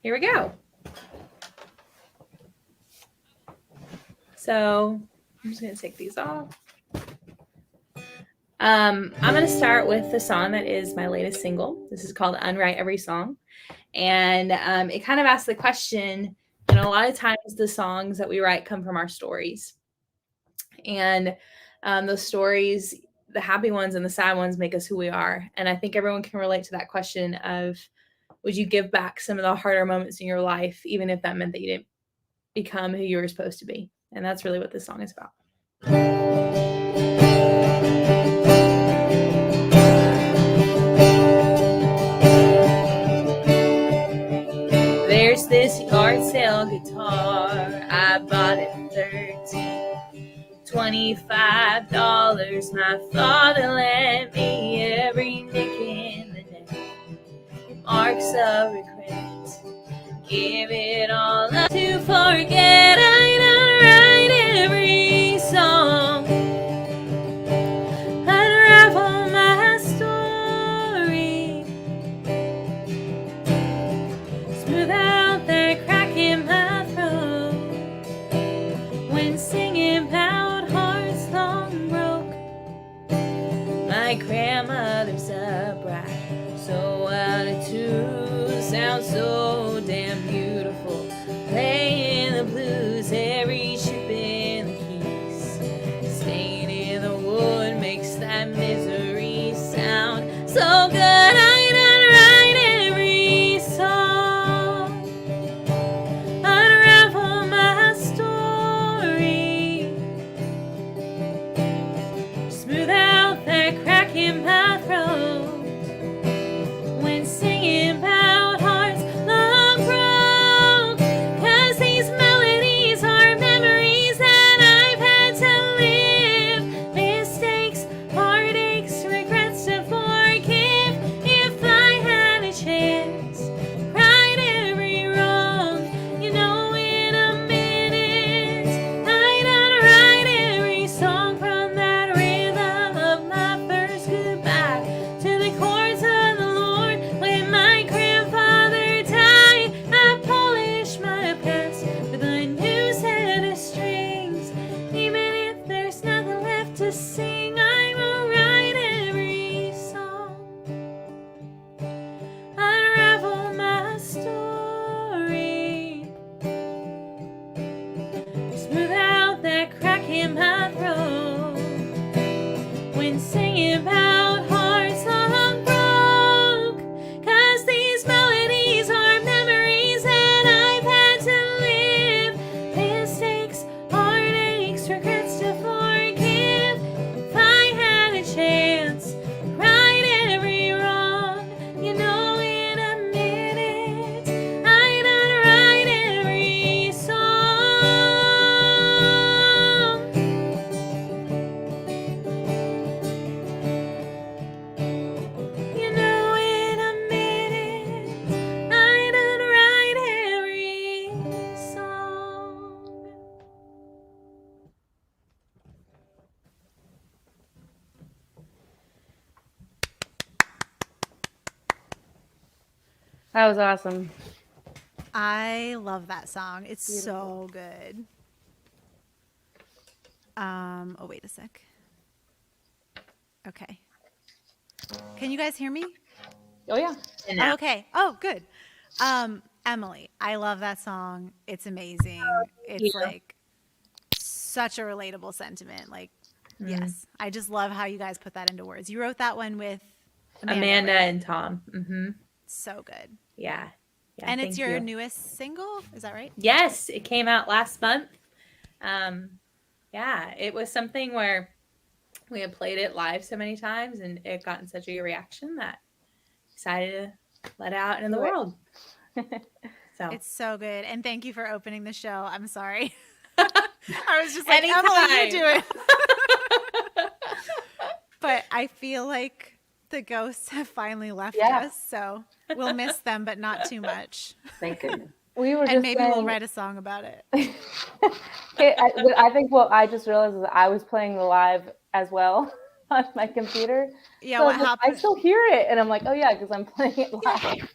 here we go. So I'm just going to take these off. I'm going to start with the song that is my latest single. This is called Unwrite Every Song. And it kind of asks the question, a lot of times the songs that we write come from our stories. And those stories, the happy ones and the sad ones, make us who we are. And I think everyone can relate to that question of, would you give back some of the harder moments in your life, even if that meant that you didn't become who you were supposed to be? And that's really what this song is about. There's this yard sale guitar I bought at 13. $25 my father lent me, every nick in the neck, marks of regret. Give it all up to forget. I don't write every song. Unravel my story. Smooth out that crack in my throat when singing about hearts long broke. My grandmother's a bride, so out of tune, sounds so damn beautiful. Playing the blues, every chip in the keys. Stain in the wood makes that misery sound so good. I don't write every song. Unravel my story. Smooth out that crack in my throat when singing about hearts long broke. 'Cause these melodies are memories that I've had to live. Mistakes, heartaches, regrets to forgive. If I had a chance, right every wrong, in a minute, I'd unwrite every song from that rhythm of my first goodbye to the chords of the Lord when my grandfather died. I polish my past with a new set of strings. Even if there's nothing left to sing, I will write every song. Unravel my story. Smooth out that crack in my throat when singing about hearts long broke. 'Cause these melodies are memories that I've had to live. Mistakes, heartaches, regrets to forgive. If I had a chance, right every wrong, in a minute, I'd unwrite every song. In a minute, I'd unwrite every song. That was awesome. I love that song. It's so good. Oh, wait a sec. Okay. Can you guys hear me? Oh yeah. And now, Okay. Oh, good. Emily, I love that song. It's amazing. It's you. like such a relatable sentiment. Like, yes. I just love how you guys put that into words. You wrote that one with Amanda right? and Tom. So good. Yeah. And it's thank your you. newest single, is that right? Yes, it came out last month. Yeah, it was something where we had played it live so many times and it gotten such a good reaction that I decided to let it out in the world. So It's so good. And thank you for opening the show. I'm sorry. I was just like, Anytime. Emily, you do it. But I feel like the ghosts have finally left us, so we'll miss them, but not too much. Thank goodness. We were And just maybe we'll write a song about it. I think what I just realized is that I was playing the live as well. on my computer. Yeah, so what I happened? still hear it, and I'm like, oh yeah, because I'm playing it live.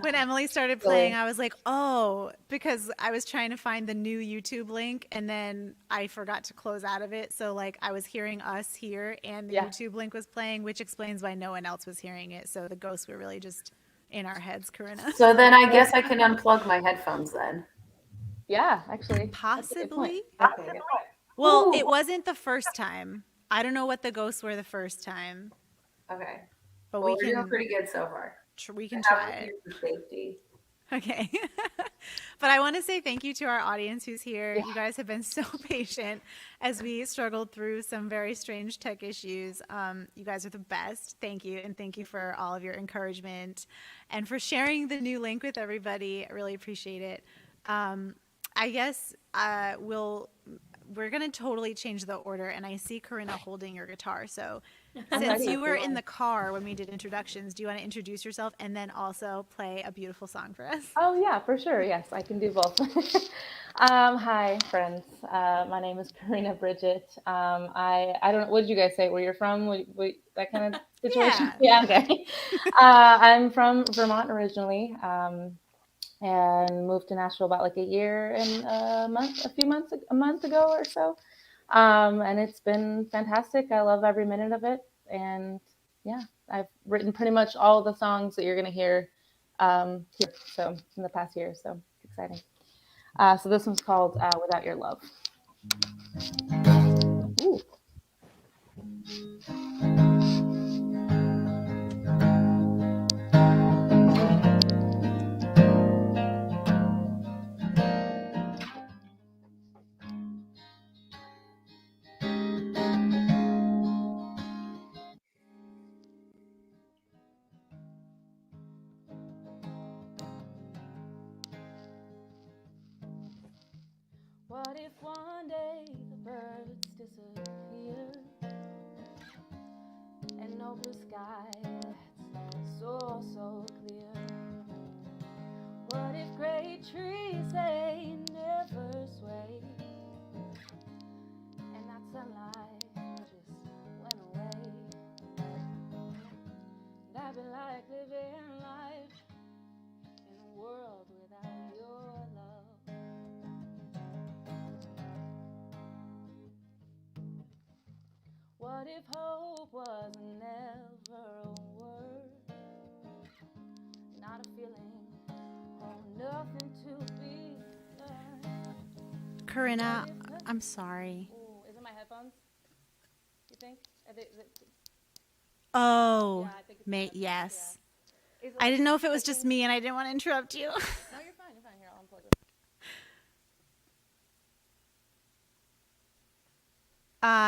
When Emily started playing, I was like, oh, because I was trying to find the new YouTube link and then I forgot to close out of it. So like I was hearing us here and the YouTube link was playing, which explains why no one else was hearing it. So the ghosts were really just in our heads, Corrina. So then I guess I can unplug my headphones then. Yeah, actually. Possibly. Okay. Well, it wasn't the first time. I don't know what the ghosts were the first time. Okay. But we're we can doing pretty good so far. We can try it. For safety. Okay. But I want to say thank you to our audience who's here. You guys have been so patient as we struggled through some very strange tech issues. You guys are the best. Thank you. And thank you for all of your encouragement and for sharing the new link with everybody. I really appreciate it. I guess we're going to totally change the order. And I see Corrina holding your guitar. So since you were in the car when we did introductions, do you want to introduce yourself and then also play a beautiful song for us? Oh yeah, for sure. Yes, I can do both. Hi, friends. My name is Karina Bridget. I don't know, what did you guys say? Where you're from? That kind of situation? Yeah, okay. I'm from Vermont originally, and moved to Nashville about like a month ago or so. And it's been fantastic. I love every minute of it. And yeah, I've written pretty much all the songs that you're going to hear here. So in the past year. So it's exciting. So this one's called Without Your Love. Ooh. What if one day the birds disappear and no blue sky that's so clear? What if great trees they never sway and that sunlight just went away? That'd be like living life in a world without your love. What if hope was never a word, not a feeling, oh, nothing to be learned? Corrina, I'm sorry. Ooh, is it my headphones? You think? Oh, Yeah, I think it's mate, my yes. Yeah. I didn't know if it was just me and I didn't want to interrupt you. No, you're fine. Here, I'll unplug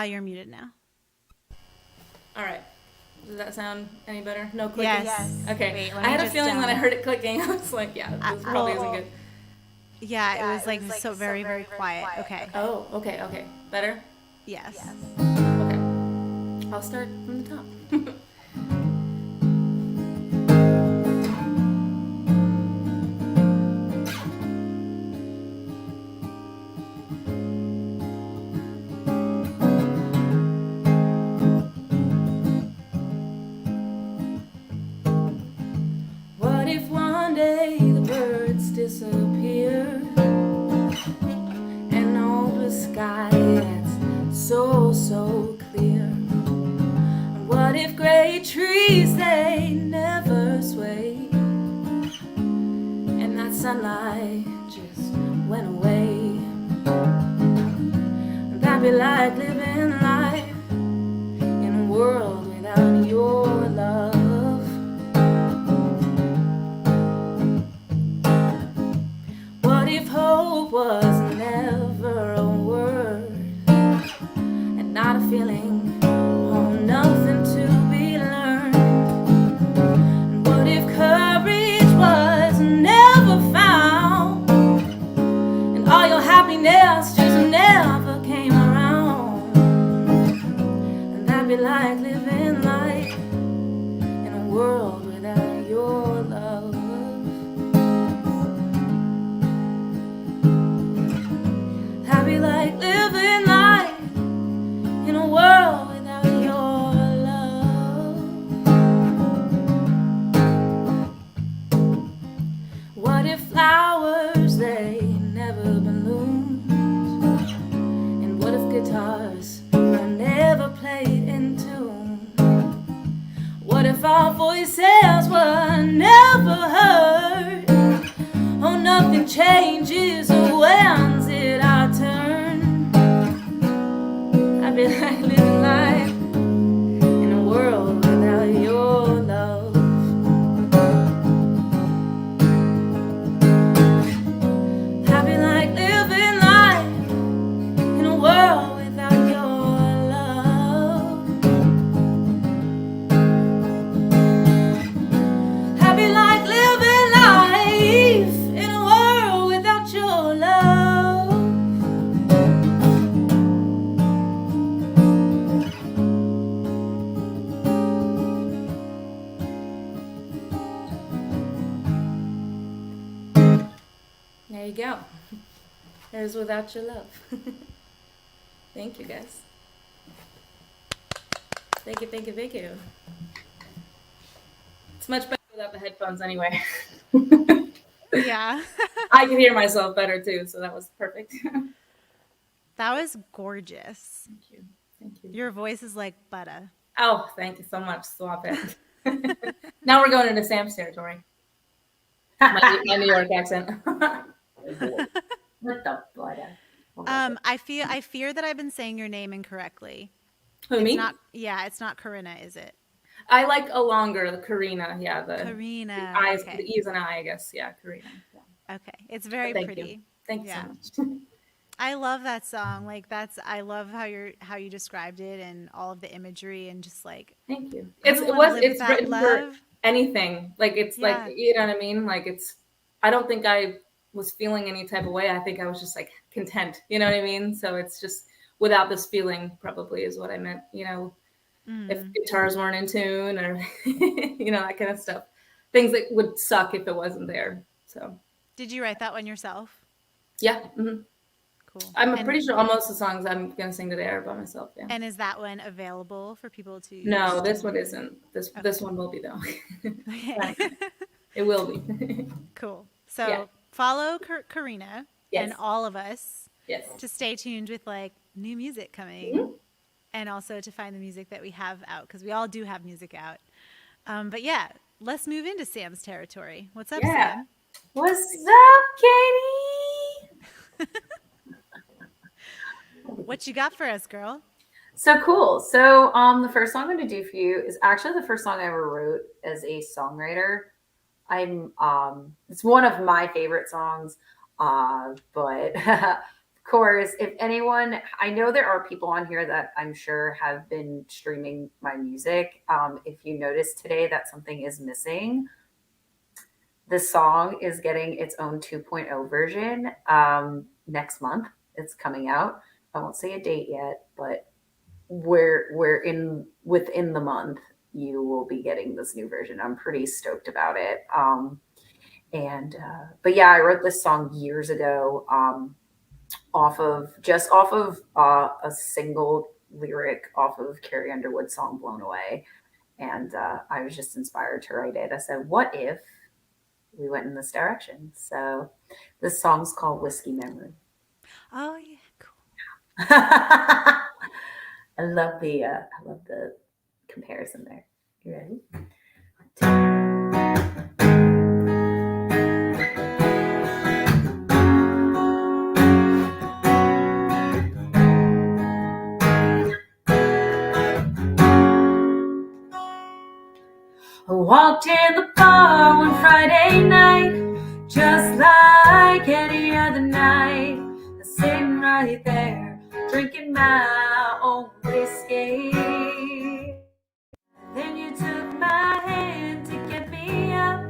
it. You're muted now. All right. Does that sound any better? No clicking? Yes. Okay. Wait, let I me had a just, feeling when I heard it clicking, I was like, yeah, this probably isn't good. Yeah, it was like so very, very quiet. Okay. Oh, okay. Better? Yes. Okay. I'll start from the top. What if one day the birds disappear and all the sky that's so clear? And what if great trees they never sway and that sunlight just went away? That'd be like living life in a world without your love. What if hope was never a word and not a feeling, oh, nothing to be learned? And what if courage was never found and all your happiness just never came around? And that'd be like living life if flowers, they never bloomed? And what if guitars were never played in tune? What if our voices were never heard? Oh, nothing changes, or when's it our turn? I feel like living life in a world without your love. I feel like living life in a world without your love. I feel like living life in a world without your love. There you go. There's Without Your Love. Thank you, guys. Thank you, thank you, thank you. It's much better without the headphones anyway. Yeah. I can hear myself better too, so that was perfect. That was gorgeous. Thank you. Thank you. Your voice is like butter. Oh, thank you so much. Swap it. Now we're going into Sam's territory. My New York accent. What the blood? I fear that I've been saying your name incorrectly. Who, me? It's not Corrina, is it? I like a longer, the Karina. Yeah, Karina. the I's, Okay. the E's and I guess. Yeah, Karina. Yeah. Okay. It's very Thank pretty. you. Thank you Yeah. so much. I love that song. Like I love how you described it and all of the imagery and just like Thank you. I don't wanna live It's without written for love. anything. Like it's Yeah. like, you know what I mean? Like I don't think I was feeling any type of way. I think I was just like content. You know what I mean? So it's just without this feeling probably is what I meant, you know, if guitars weren't in tune or, you know, that kind of stuff. Things that would suck if it wasn't there. So. Did you write that one yourself? Yeah. Mm-hmm. Cool. I'm pretty sure almost the songs I'm going to sing today are by myself. Yeah. And is that one available for people to No, this one isn't. This one will be though. Okay. It will be. Cool. So Yeah. follow Karina Yes. and all of us Yes. to stay tuned with like new music coming and also to find the music that we have out because we all do have music out. But yeah, let's move into Sam's territory. What's up, Yeah. Sam? What's up, Katie? What you got for us, girl? So cool. So the first song I'm going to do for you is actually the first song I ever wrote as a songwriter. It's one of my favorite songs, but of course, if anyone, I know there are people on here that I'm sure have been streaming my music. If you notice today that something is missing, the song is getting its own 2.0 version next month. It's coming out. I won't say a date yet, but we're within the month. You will be getting this new version. I'm pretty stoked about it. But yeah, I wrote this song years ago off of a single lyric off of Carrie Underwood's song "Blown Away," and I was just inspired to write it. I said, "What if we went in this direction?" So this song's called "Whiskey Memory." Oh yeah, cool. I love the comparison there. You ready? I walked in the bar one Friday night, just like any other night, sitting right there, drinking my own whiskey. Then you took my hand to get me up.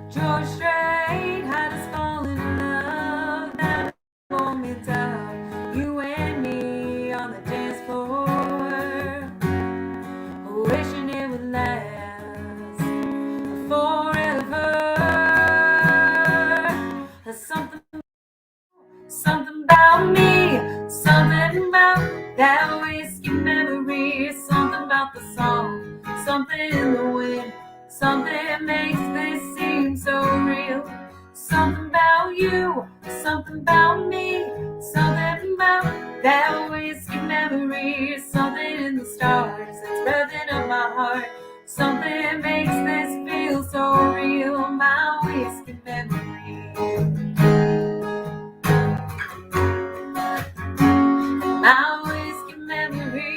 George Strait had us falling in love. That pulled me down, you and me on the dance floor, wishing it would last forever. Something about me, something about that whiskey memory, something about the song, something in the wind, something makes this seem so real, something you, something about me, something about that whiskey memory, something in the stars that's revving up my heart. Something makes this feel so real, my whiskey memory. My whiskey memory.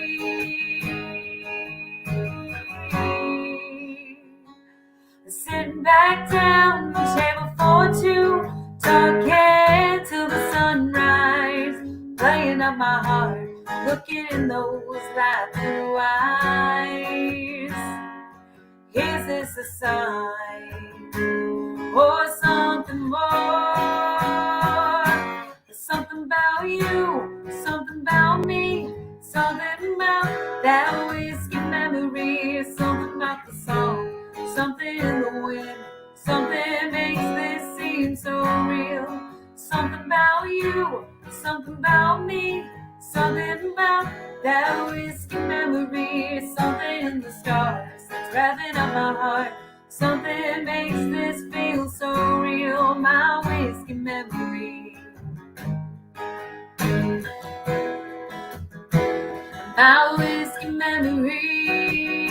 Sitting back down, table for two, talking till the sunrise, playing up my heart, looking in those light blue eyes. Is this a sign or something more? Something about you, something about me, something about that whiskey memory, something about the song, something in the wind, something makes this seem so real. Something about you, something about me, something about that whiskey memory, something in the stars that's revving up my heart. Something makes this feel so real, my whiskey memory. My whiskey memory.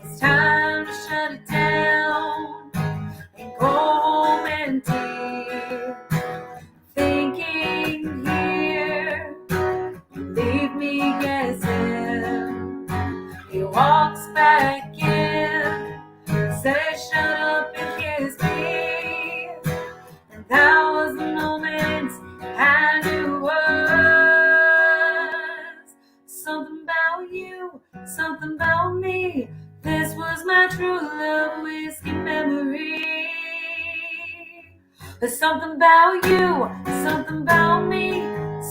It's time to shut it down and go home and deep. Thinking here, you leave me guessing. He walks back in, says shut up and kiss me. And that was the moment I knew was something about you, something about me. This was my true love whiskey memory. There's something about you, something about me,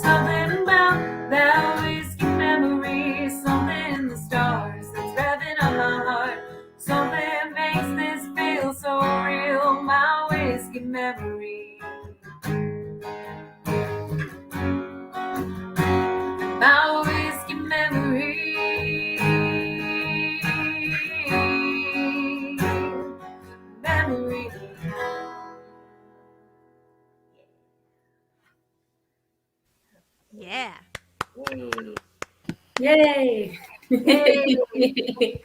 something about that whiskey memory, something in the stars that's revving up my heart. Something makes this feel so real, my whiskey memory. My whiskey memory. Memory. Yeah. Yay! Yay!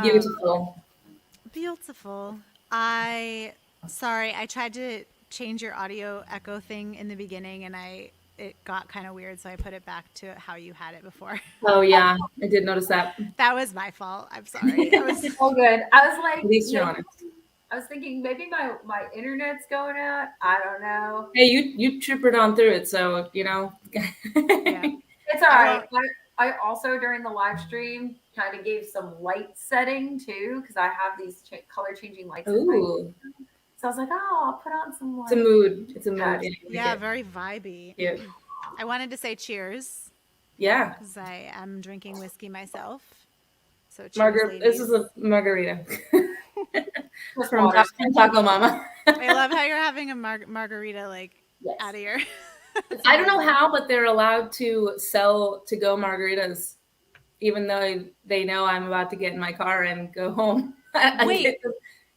Beautiful. Beautiful. Sorry, I tried to change your audio echo thing in the beginning and it got kind of weird, so I put it back to how you had it before. Oh yeah, I did notice that. That was my fault. I'm sorry. I was all good. I was like, At least you're honest. I was thinking maybe my internet's going out. I don't know. Hey, you troopered on through it, so you know. Yeah. It's all right. I also during the live stream kind of gave some light setting too because I have these color changing lights. Ooh. So I was like, oh, I'll put on some lights. It's a mood. It's a mood. Yeah, very vibey. Yeah. I wanted to say cheers. Yeah. Because I am drinking whiskey myself. So cheers, This is a margarita. from Taco Mama. I love how you're having a margarita out of your... I don't know how, but they're allowed to sell to-go margaritas, even though they know I'm about to get in my car and go home. Wait.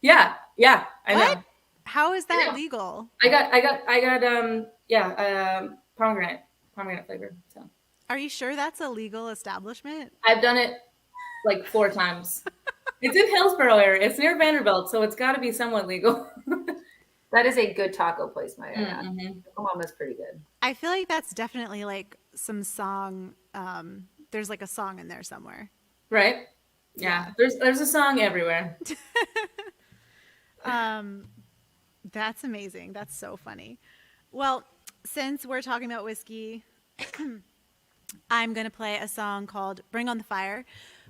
Yeah, I know. How is that legal? I got pomegranate flavor. So. Are you sure that's a legal establishment? I've done it like 4 times. It's in Hillsborough area. It's near Vanderbilt, so it's got to be somewhat legal. That is a good taco place, my add. Mm-hmm. Mama's pretty good. I feel like that's definitely like some song. There's like a song in there somewhere. Right? Yeah. There's a song everywhere. That's amazing. That's so funny. Well, since we're talking about whiskey, I'm going to play a song called Bring on the Fire,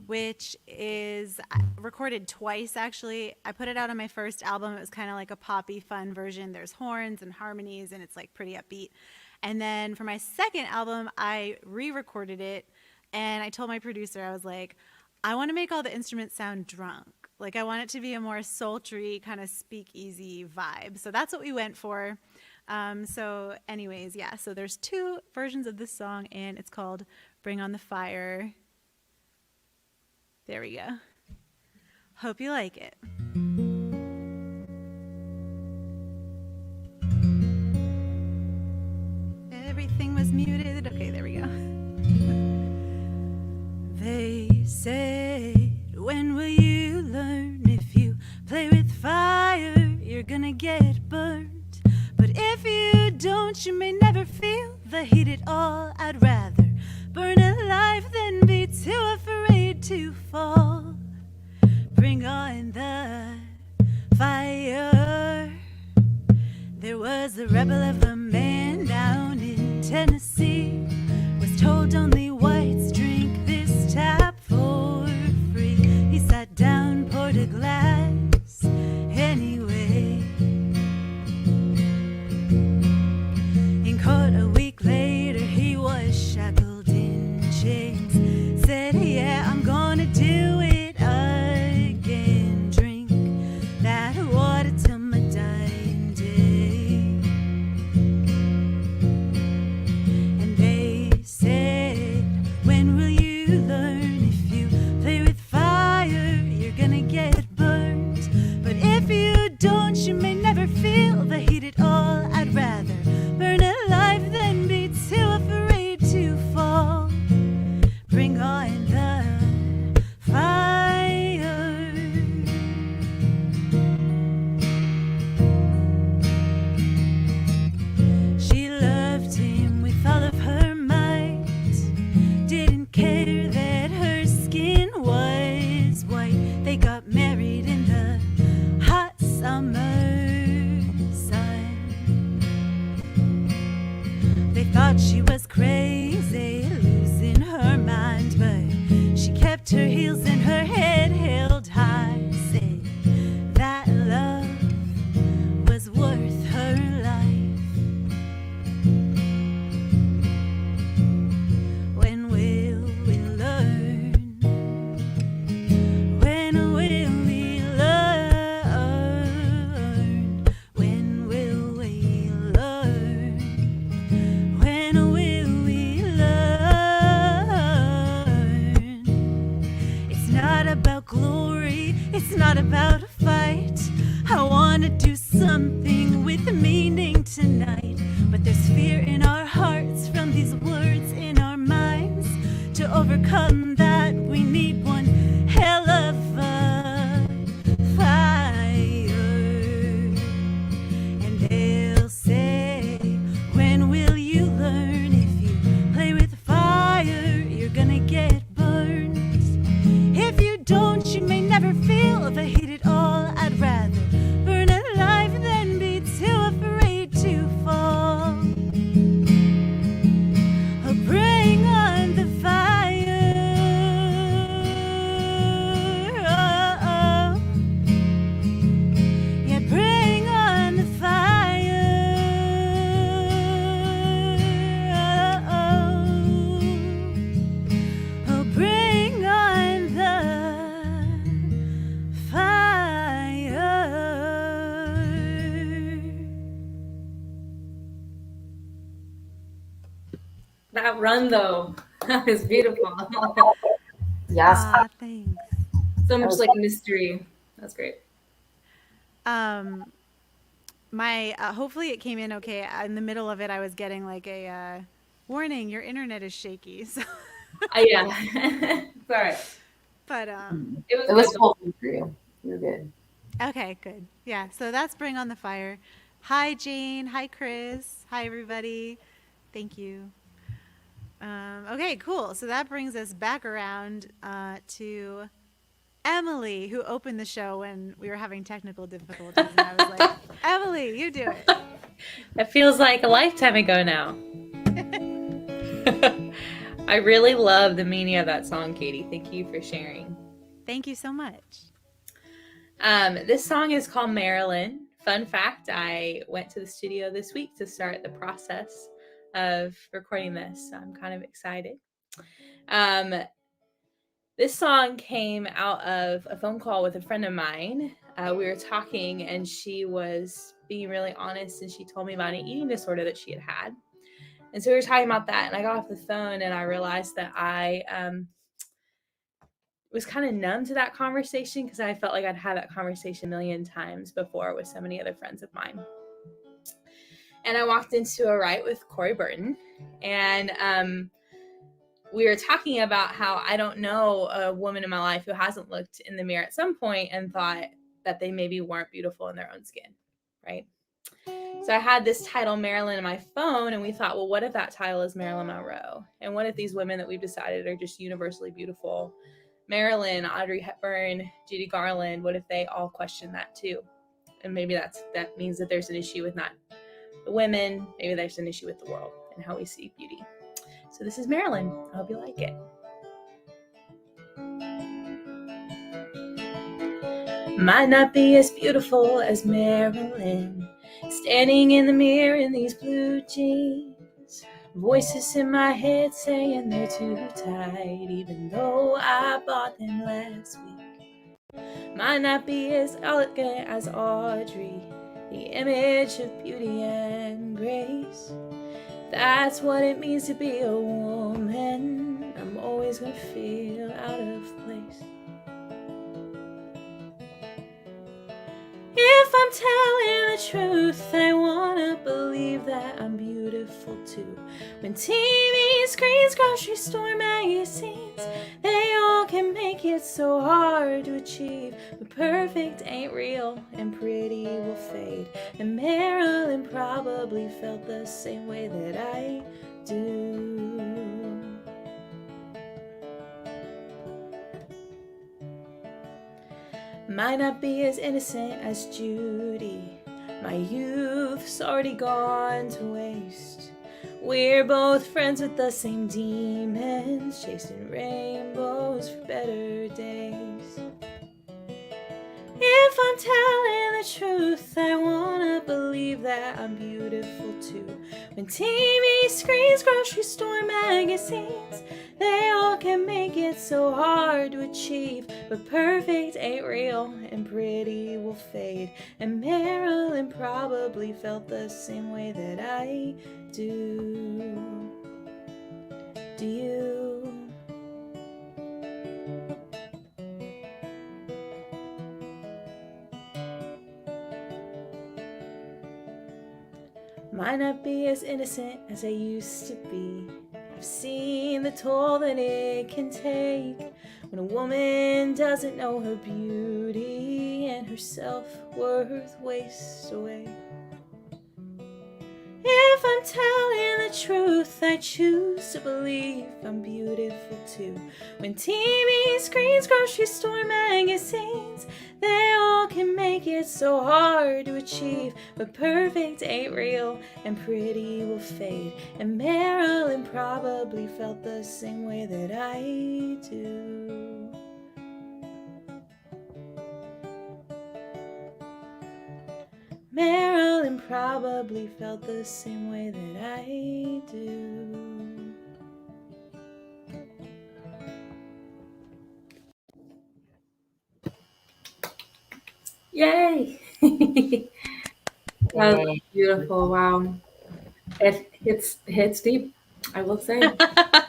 which is recorded twice, actually. I put it out on my first album. It was kind of like a poppy, fun version. There's horns and harmonies, and it's like pretty upbeat. And then for my second album, I re-recorded it, and I told my producer, I was like, I want to make all the instruments sound drunk. Like, I want it to be a more sultry, kind of speakeasy vibe. So that's what we went for. So anyways, yeah, so there's 2 versions of this song, and it's called Bring on the Fire. There we go. Hope you like it. Everything was muted. Okay, there we go. They said, when will you learn? If you play with fire, you're gonna get burnt. But if you don't, you may never feel the heat at all. I'd rather burn alive than be too afraid to fall. Bring on the fire. There was a rebel of a man down in Tennessee, was told only whites drink this tap for free. He sat down, poured a glass anyway. In court a week later, he was shackled in chains. Said, yeah, I'm gonna do it again. Drink that water till my dying day. And they said, when will you learn? If you play with fire, you're gonna get burned. But if you don't, you may never feel the heat at all. I'd rather burn alive than be too afraid to fall. Bring on the fire. She loved him with all of her might, didn't care that her skin was white. They got married in the hot summer sun. They thought she was crazy, losing her mind, but she kept her heels and her head held high. Said that love was worth her life. When will we learn? When will we learn? When will we learn? When will we learn? It's not about glory, it's not about a fight. I wanna do something with meaning tonight, but there's fear in our hearts from these words in our minds. To overcome that, we need one hell of a fire. And they'll say, when will you learn? If you play with fire, you're gonna get burned. If you don't, you may never feel the heat at all. I'd rather burn alive than be too afraid to fall. Oh, bring on the fire. Oh, oh. Yeah, bring on the fire. Oh, oh. Oh, bring on the fire. That run though, that was beautiful. Yes. Aw, thanks. So much like mystery. That's great. My hopefully it came in okay. In the middle of it, I was getting like a warning: your internet is shaky. So, Yeah. It's all right. but It was good. cool for you. You're good. okay, good. Yeah. So that's Bring on the Fire. Hi Jane. Hi Chris. Hi everybody. Thank you. Okay, cool. So that brings us back around to Emily, who opened the show when we were having technical difficulties. And I was like, Emily, you do it. It feels like a lifetime ago now. I really love the meaning of that song, Katie. Thank you for sharing. Thank you so much. This song is called Marilyn. Fun fact, I went to the studio this week to start the process of recording this, so I'm kind of excited. This song came out of a phone call with a friend of mine. We were talking and she was being really honest, and she told me about an eating disorder that she had. And so we were talking about that, and I got off the phone and I realized that I was kind of numb to that conversation because I felt like I'd had that conversation a million times before with so many other friends of mine. And I walked into a Write with Corey Burton, and we were talking about how I don't know a woman in my life who hasn't looked in the mirror at some point and thought that they maybe weren't beautiful in their own skin, right? So I had this title, Marilyn, in my phone, and we thought, well, what if that title is Marilyn Monroe? And what if these women that we've decided are just universally beautiful, Marilyn, Audrey Hepburn, Judy Garland, what if they all question that too? And maybe that means that there's an issue with not the women, maybe there's an issue with the world and how we see beauty. So this is Marilyn. I hope you like it. Might not be as beautiful as Marilyn, standing in the mirror in these blue jeans. Voices in my head saying they're too tight, even though I bought them last week. Might not be as elegant as Audrey, the image of beauty and grace. That's what it means to be a woman. I'm always gonna feel out of place. If I'm telling the truth, I wanna believe that I'm beautiful too. When TV screens, grocery store magazines, they all can make it so hard to achieve. But perfect ain't real and pretty will fade. And Marilyn probably felt the same way that I do. Might not be as innocent as Judy. My youth's already gone to waste. We're both friends with the same demons, chasing rainbows for better days. If I'm telling the truth, I wanna believe that I'm beautiful too. When TV screens, grocery store magazines, they all can make it so hard to achieve. But perfect ain't real and pretty will fade. And Marilyn probably felt the same way that I do. Do you? Might not be as innocent as I used to be. I've seen the toll that it can take when a woman doesn't know her beauty and her self-worth wastes away. If I'm telling the truth, I choose to believe I'm beautiful too. When TV screens, grocery store magazines, they all can make it so hard to achieve. But perfect ain't real and pretty will fade. And Marilyn probably felt the same way that I do. Marilyn probably felt the same way that I do. Yay! That was beautiful. Wow. It hits deep, I will say. That's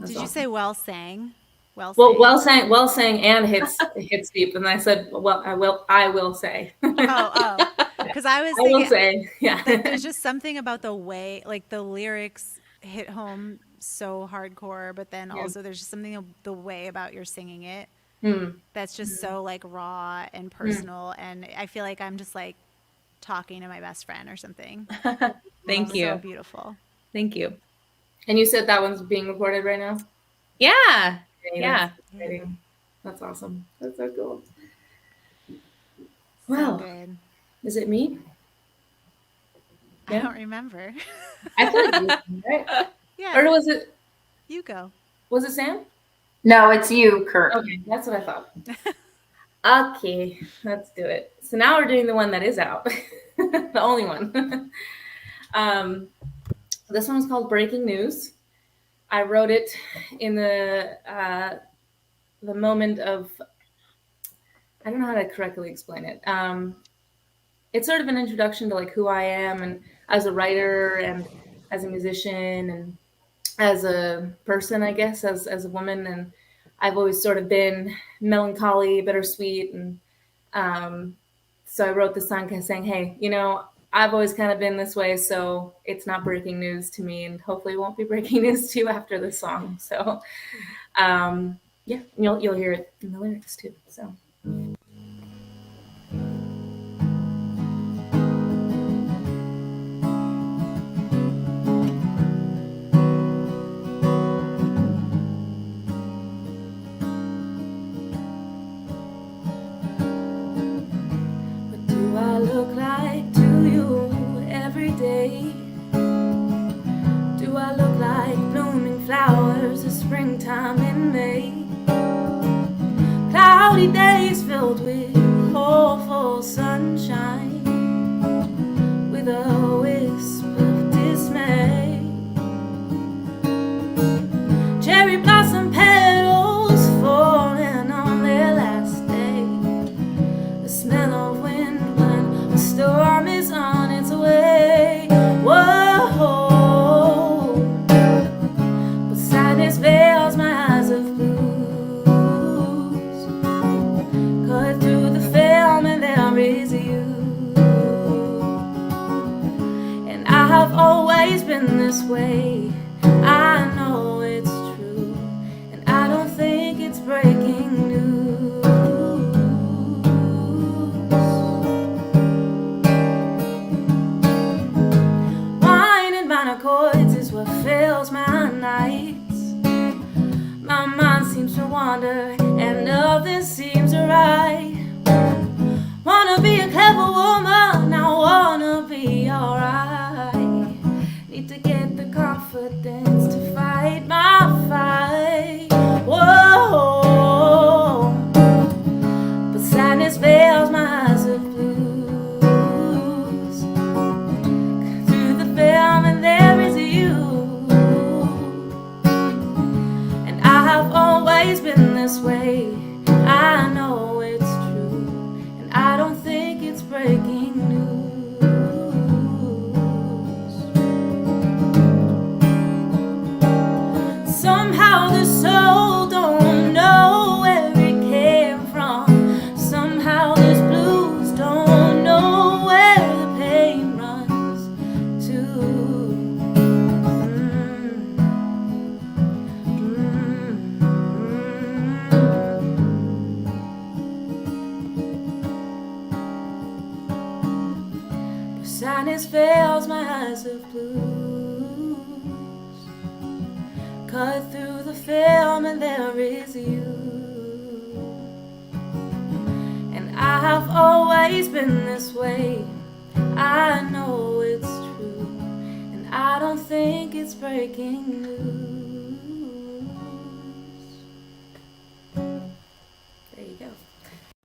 Did you say well sang? Well sang and hits deep. And I said, well, I will say. Oh, because I was I will thinking, say, yeah. like, there's just something about the way, like, the lyrics hit home so hardcore, but then also there's just something the way about your singing it that's just so like raw and personal, and I feel like I'm just like talking to my best friend or something. Thank you. So beautiful. Thank you. And you said that one's being recorded right now? Yeah. Okay, Yeah. That's awesome. That's so cool. So Wow. good. Is it me? I don't remember. I feel like you, right? Yeah. Or was it? You go. Was it Sam? No, it's you, Kurt. Okay, that's what I thought. Okay, let's do it. So now we're doing the one that is out, the only one. This one was called Breaking News. I wrote it in the moment of, I don't know how to correctly explain it. It's sort of an introduction to like who I am and as a writer and as a musician, and as a person, I guess, as a woman, and I've always sort of been melancholy, bittersweet, and so I wrote this song kind of saying, hey, I've always kind of been this way, so it's not breaking news to me, and hopefully it won't be breaking news to you after this song. So yeah, you'll hear it in the lyrics too. So. What do I look like to you every day? Do I look like blooming flowers of springtime in May? Cloudy days filled with hopeful sunshine, with a wisp of dismay. Cherry blossom petals falling on their last day. The smell of wind when a storm is on its way. Whoa. But sadness veils my eyes of blues. Cut through the film and there is you. And I have always been this way. I know it's true, and I don't think it's breaking news. Wine and minor chords is what fills my nights. My mind seems to wander, and nothing seems right. Wanna be a clever woman, I wanna be alright. Need to get the confidence to fight my fight. Whoa. But sadness veils my eyes of blues. Through the film and there is you. And I have always been this way. I know it's true, and I don't think it's breaking news. Somehow the soul don't know where it came from. Somehow this blues don't know where the pain runs to. Sadness veils my eyes of blues. Cut through the film and there is you. And I have always been this way. I know it's true, and I don't think it's breaking news. There you go.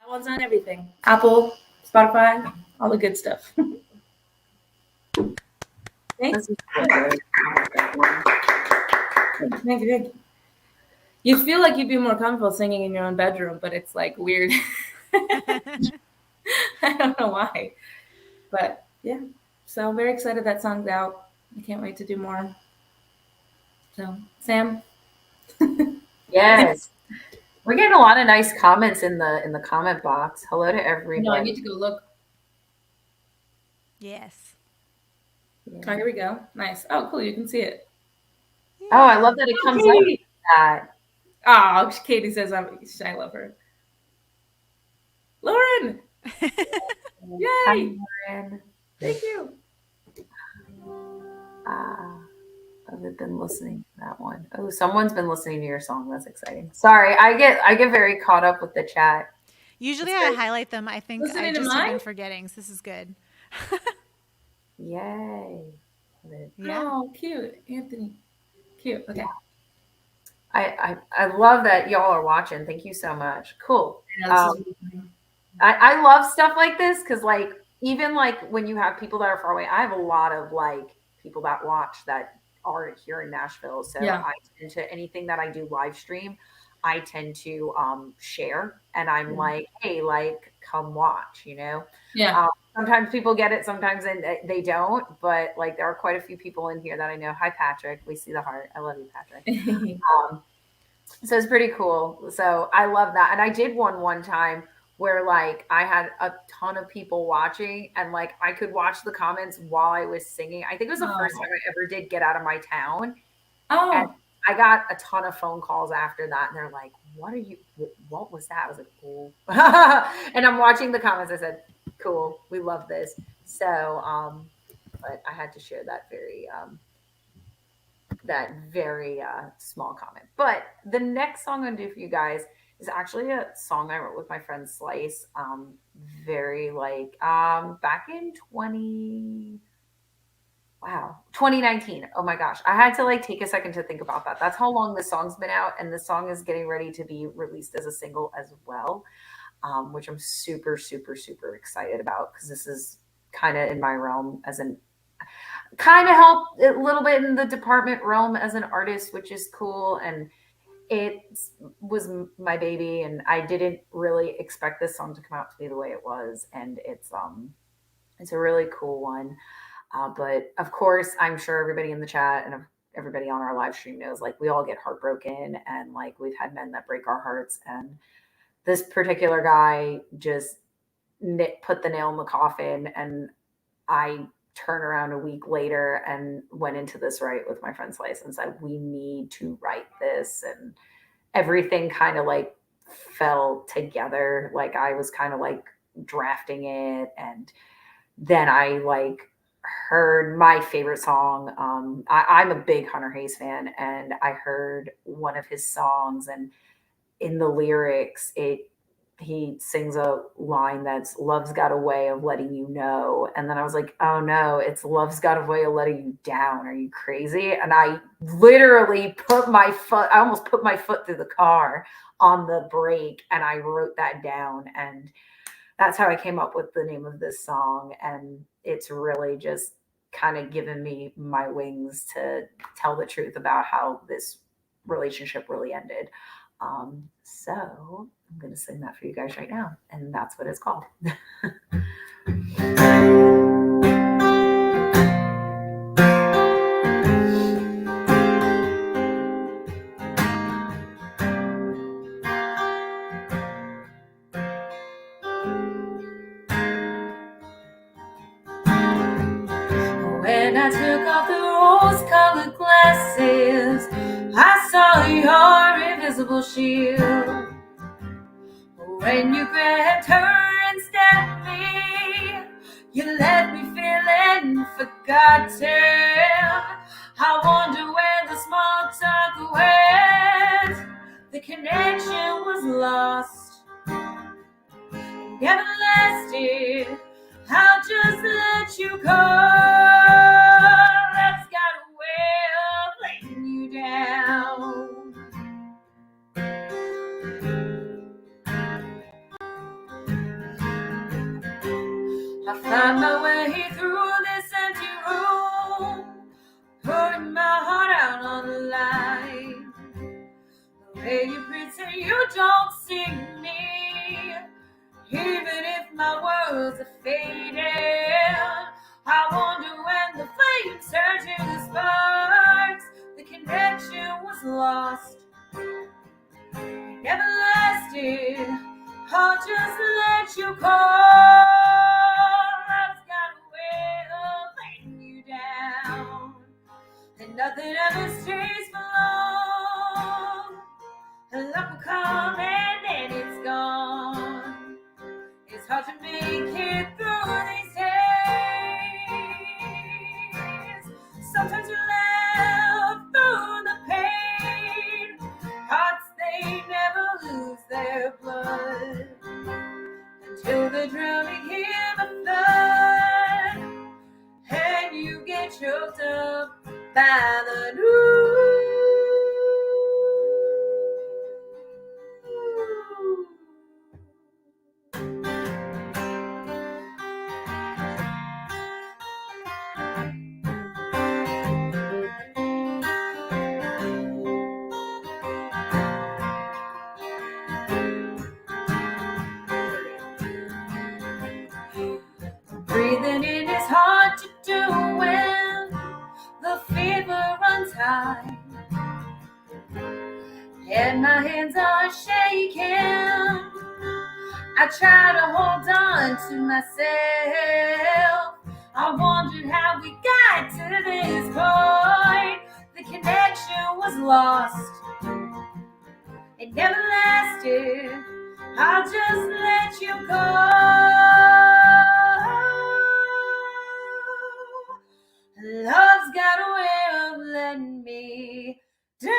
That one's on everything. Apple, Spotify, all the good stuff. Thanks. Thank you. You feel like you'd be more comfortable singing in your own bedroom, but it's like weird. I don't know why. But yeah, so I'm very excited that song's out. I can't wait to do more. So, Sam? Yes. We're getting a lot of nice comments in the comment box. Hello to everybody. No, I need to go look. Yes. Yeah. Oh, here we go. Nice. Oh, cool. You can see it. Yeah. Oh, I love that it comes up like that. Oh, Katie says I love her. Lauren! Yay! Hi, Lauren. Thank you. I've been listening to that one. Oh, someone's been listening to your song. That's exciting. Sorry, I get very caught up with the chat. Usually I highlight them. I think Listening I to just have been mine? forgetting. So this is good. Yay. Yeah. Oh, cute. Anthony. Cute. Okay. I love that y'all are watching. Thank you so much. Cool. Yeah, I love stuff like this because like even like when you have people that are far away, I have a lot of like people that watch that are here in Nashville. So Yeah. I tend to anything that I do live stream, I tend to share, and I'm like, hey, like come watch, you know. yeah. sometimes people get it, sometimes they don't. But like, there are quite a few people in here that I know. Hi, Patrick. We see the heart. I love you, Patrick. So it's pretty cool. So I love that. And I did one time where like I had a ton of people watching, and like I could watch the comments while I was singing. I think it was the first time I ever did Get Out of My Town. And I got a ton of phone calls after that, and they're like, what was that? I was like, cool. And I'm watching the comments. I said, cool, we love this. So but I had to share that very small comment. But the next song I'm gonna do for you guys is actually a song I wrote with my friend Slice. Back in 2019. Oh my gosh. I had to like take a second to think about that. That's how long this song's been out. And the song is getting ready to be released as a single as well, which I'm super, super, super excited about, because this is kind of in my realm as kind of help a little bit in the department realm as an artist, which is cool. And it was my baby, and I didn't really expect this song to come out to be the way it was. And it's a really cool one. But of course, I'm sure everybody in the chat and everybody on our live stream knows, like, we all get heartbroken, and like we've had men that break our hearts. And this particular guy just put the nail in the coffin. And I turned around a week later and went into this write with my friend Slice and said, we need to write this. And everything kind of like fell together. Like I was kind of like drafting it, and then I like heard my favorite song. I'm a big Hunter Hayes fan, and I heard one of his songs, and in the lyrics, he sings a line that's "Love's got a way of letting you know," and then I was like, "Oh no, it's love's got a way of letting you down. Are you crazy?" And I literally I almost put my foot through the car on the brake, and I wrote that down, and that's how I came up with the name of this song. And it's really just kind of given me my wings to tell the truth about how this relationship really ended. So I'm going to sing that for you guys right now. And that's what it's called. When I took off the rose-colored glasses, I saw your invisible shield. When you grabbed her and stabbed me, you left me feeling forgotten. I wonder where the small talk went. The connection was lost, never lasted. I'll just let you go. That's got a way of letting you down. I find my way through this empty room, putting my heart out on the line. The way you pretend you don't see me, even if my words are fading. I wonder when the flames turn to the sparks. The connection was lost, never lasted. I'll just let you go. Love's got a way of letting you down, and nothing ever stays for long. And love will come and then it's gone. It's hard to make it through these days. Sometimes you laugh through the pain. Hearts, they never lose their blood until the drowning hear the flood, and you get choked up by the news. and my hands are shaking. I try to hold on to myself. I wondered how we got to this point. The connection was lost. It never lasted. I'll just let you go. Love's got a way of letting me down.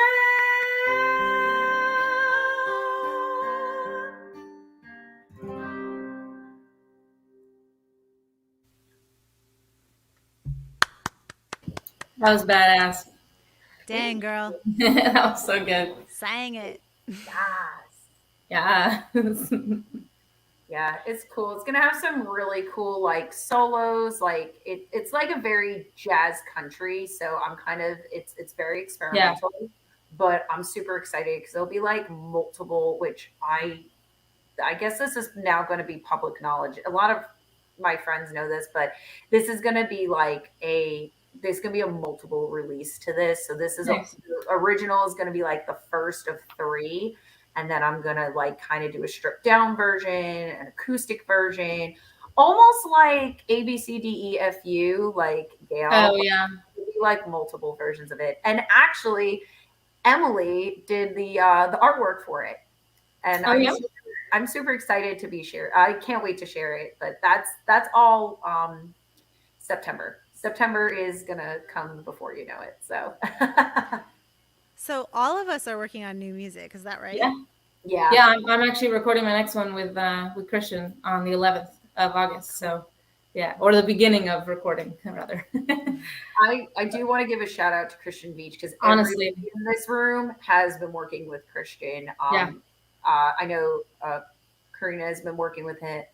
That was badass. Dang, girl. That was so good. Sang it. Yeah. Yeah, it's cool. It's gonna have some really cool like solos. Like it's like a very jazz country. So I'm kind of it's very experimental, but I'm super excited because there'll be like multiple. Which I guess this is now going to be public knowledge. A lot of my friends know this, but this is going to be like there's going to be a multiple release to this. So this is Nice. the original is going to be like the first of 3. And then I'm going to like kind of do a stripped down version, an acoustic version, almost like ABCDEFU, like Gail. Oh yeah. Like multiple versions of it. And actually, Emily did the artwork for it. And I'm super excited to be shared. I can't wait to share it. But that's all September. September is gonna come before you know it. So So all of us are working on new music. Is that right? Yeah. I'm actually recording my next one with Christian on the 11th of August. So yeah, or the beginning of recording rather. I do want to give a shout out to Christian Veach because Honestly, everybody in this room has been working with Christian. I know Karina has been working with him.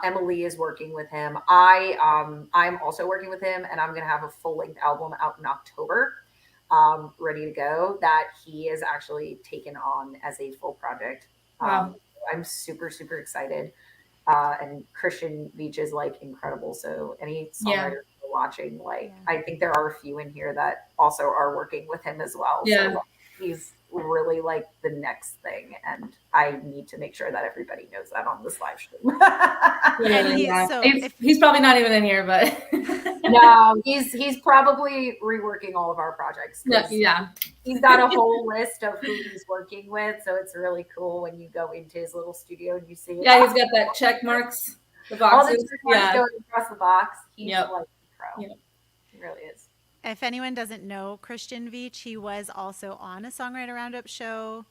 Emily is working with him. I'm also working with him, and I'm going to have a full-length album out in October, ready to go, that he is actually taken on as a full project. Wow. I'm super, super excited. And Christian Veach is like incredible. So any songwriters watching, like I think there are a few in here that also are working with him as well. Yeah. So like, he's really like the next thing, and I need to make sure that everybody knows that on this live stream. He's probably not even in here, but no, he's probably reworking all of our projects. Yeah, he's got a whole list of who he's working with, so it's really cool when you go into his little studio and you see it. Yeah, he's got that check marks, the boxes. All the check marks going across the box. He's like a pro. Yep. He really is. If anyone doesn't know Christian Veach, he was also on a Songwriter RoundUp show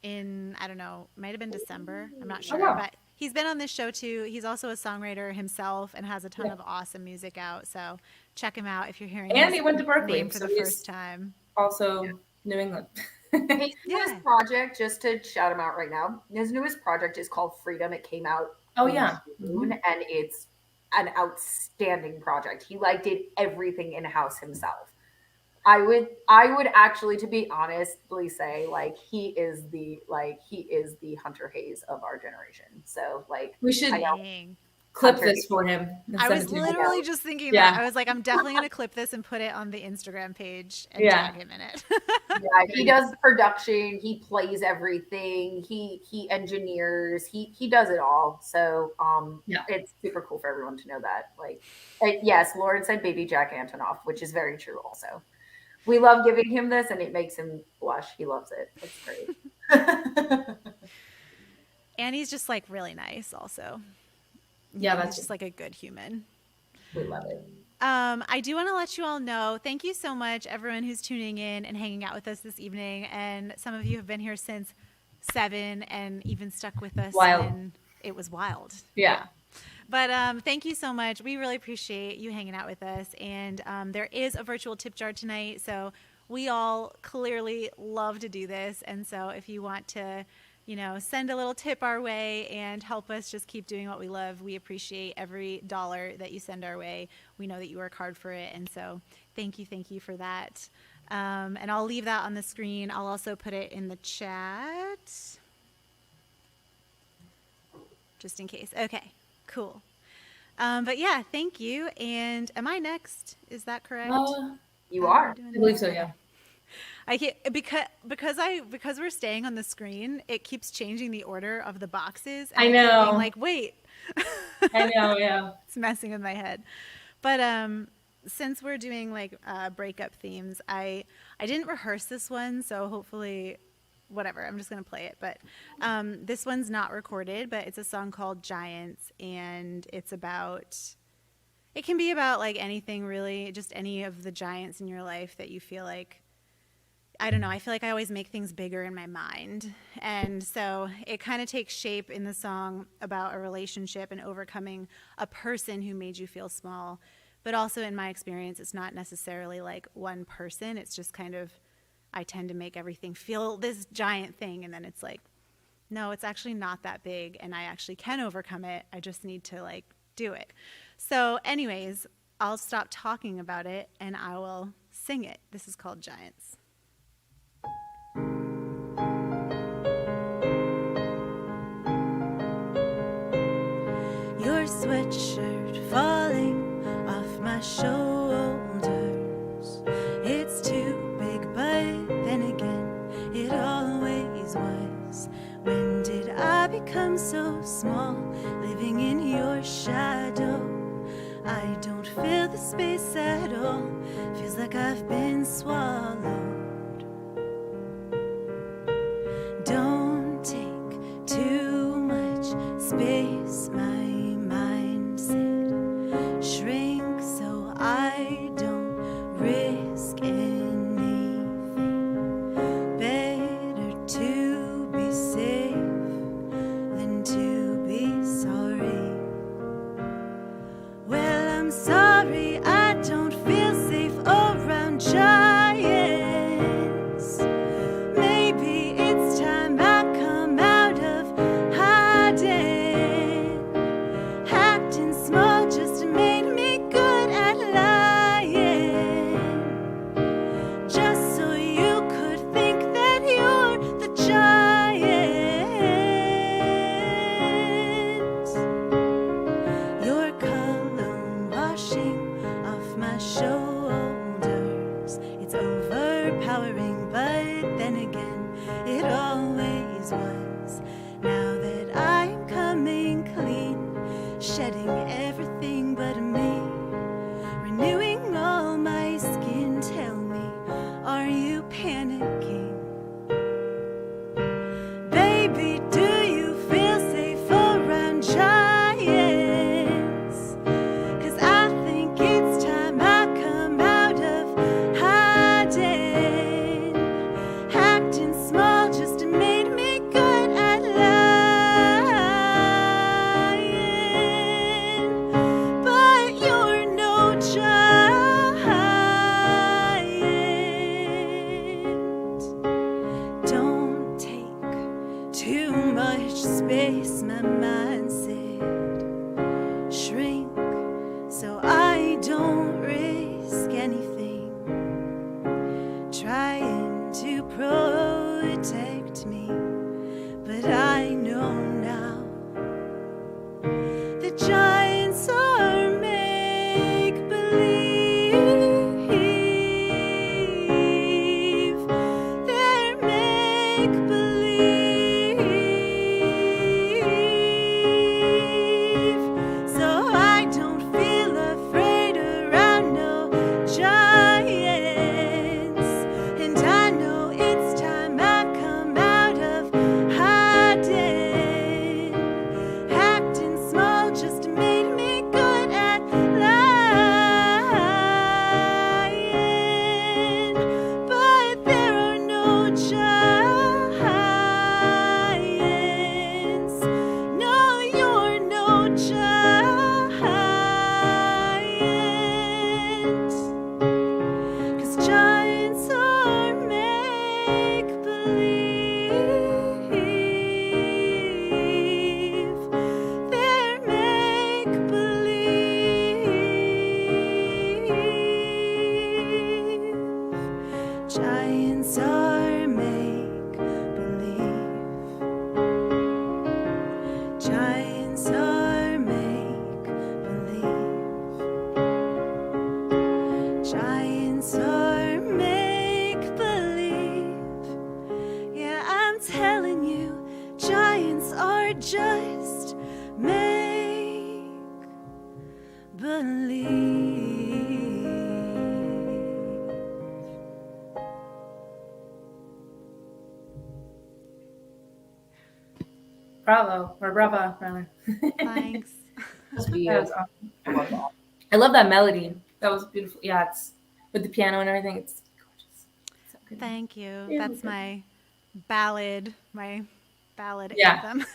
in, I don't know, might have been December. I'm not sure. But he's been on this show too. He's also a songwriter himself and has a ton of awesome music out. So check him out if you're hearing and he went to Berkeley name for the first time. Also New England. His newest project, just to shout him out right now, his newest project is called Freedom. It came out in June, and it's an outstanding project. He like did everything in-house himself. I would actually, to be honestly, say like he is the Hunter Hayes of our generation. So like we should clip this for him. I was literally just thinking that. I was like, I'm definitely going to clip this and put it on the Instagram page and tag him in it. He does the production. He plays everything. He engineers. He does it all. So it's super cool for everyone to know that. Like, yes, Lauren said Baby Jack Antonoff, which is very true also. We love giving him this, and it makes him blush. He loves it. It's great. And he's just like really nice also. Yeah, that's just like a good human. We love it. I do want to let you all know, thank you so much, everyone who's tuning in and hanging out with us this evening. And some of you have been here since 7 and even stuck with us. And it was wild. Yeah. But thank you so much. We really appreciate you hanging out with us. And there is a virtual tip jar tonight. So we all clearly love to do this. And so if you want to, send a little tip our way and help us just keep doing what we love, we appreciate every dollar that you send our way. We know that you work hard for it. And so thank you for that. And I'll leave that on the screen. I'll also put it in the chat just in case. Okay, cool. But yeah, thank you. And am I next? Is that correct? You are. I believe so, yeah. I can't because we're staying on the screen. It keeps changing the order of the boxes. And I keep being know. like, wait. I know, yeah. It's messing with my head. But since we're doing like breakup themes, I didn't rehearse this one, so hopefully, whatever. I'm just gonna play it. But this one's not recorded, but it's a song called Giants, and it's about. It can be about like anything really, just any of the giants in your life that you feel like. I don't know. I feel like I always make things bigger in my mind. And so it kind of takes shape in the song about a relationship and overcoming a person who made you feel small. But also in my experience, it's not necessarily like one person. It's just kind of, I tend to make everything feel this giant thing. And then it's like, no, it's actually not that big. And I actually can overcome it. I just need to like do it. So anyways, I'll stop talking about it and I will sing it. This is called Giants. Your sweatshirt falling off my shoulders. It's too big, but then again, it always was. When did I become so small, living in your shadow? I don't feel the space at all. Feels like I've been swallowed. Don't take too much space, my mindset. Shrink so I don't risk anything. Better to be safe than to be sorry. Well, I'm sorry I don't feel safe around giants. Maybe it's time I come out of hiding. Acting small just made me good at lying. Just so you could think that you're the giant. Your cologne washing off my shoulders. It's overpowering, but then again, it always was. Now that I'm coming clean, shedding everything but me, renewing all my skin, tell me, are you panicking? Baby, do you feel safe around giants? 'Cause I think it's time I come out of hiding. Acting small just made me good at lying. But you're no giant. Don't take too much space, my mindset. Shrink so I don't risk anything. Trying to protect me, but I know now the giants are make-believe. They're make-believe. or just make believe. Bravo, or brava, rather. Thanks. That was awesome. I love that melody. That was beautiful. Yeah, it's with the piano and everything. It's gorgeous. So good. Thank you. Yeah, That's okay. my ballad Yeah. anthem.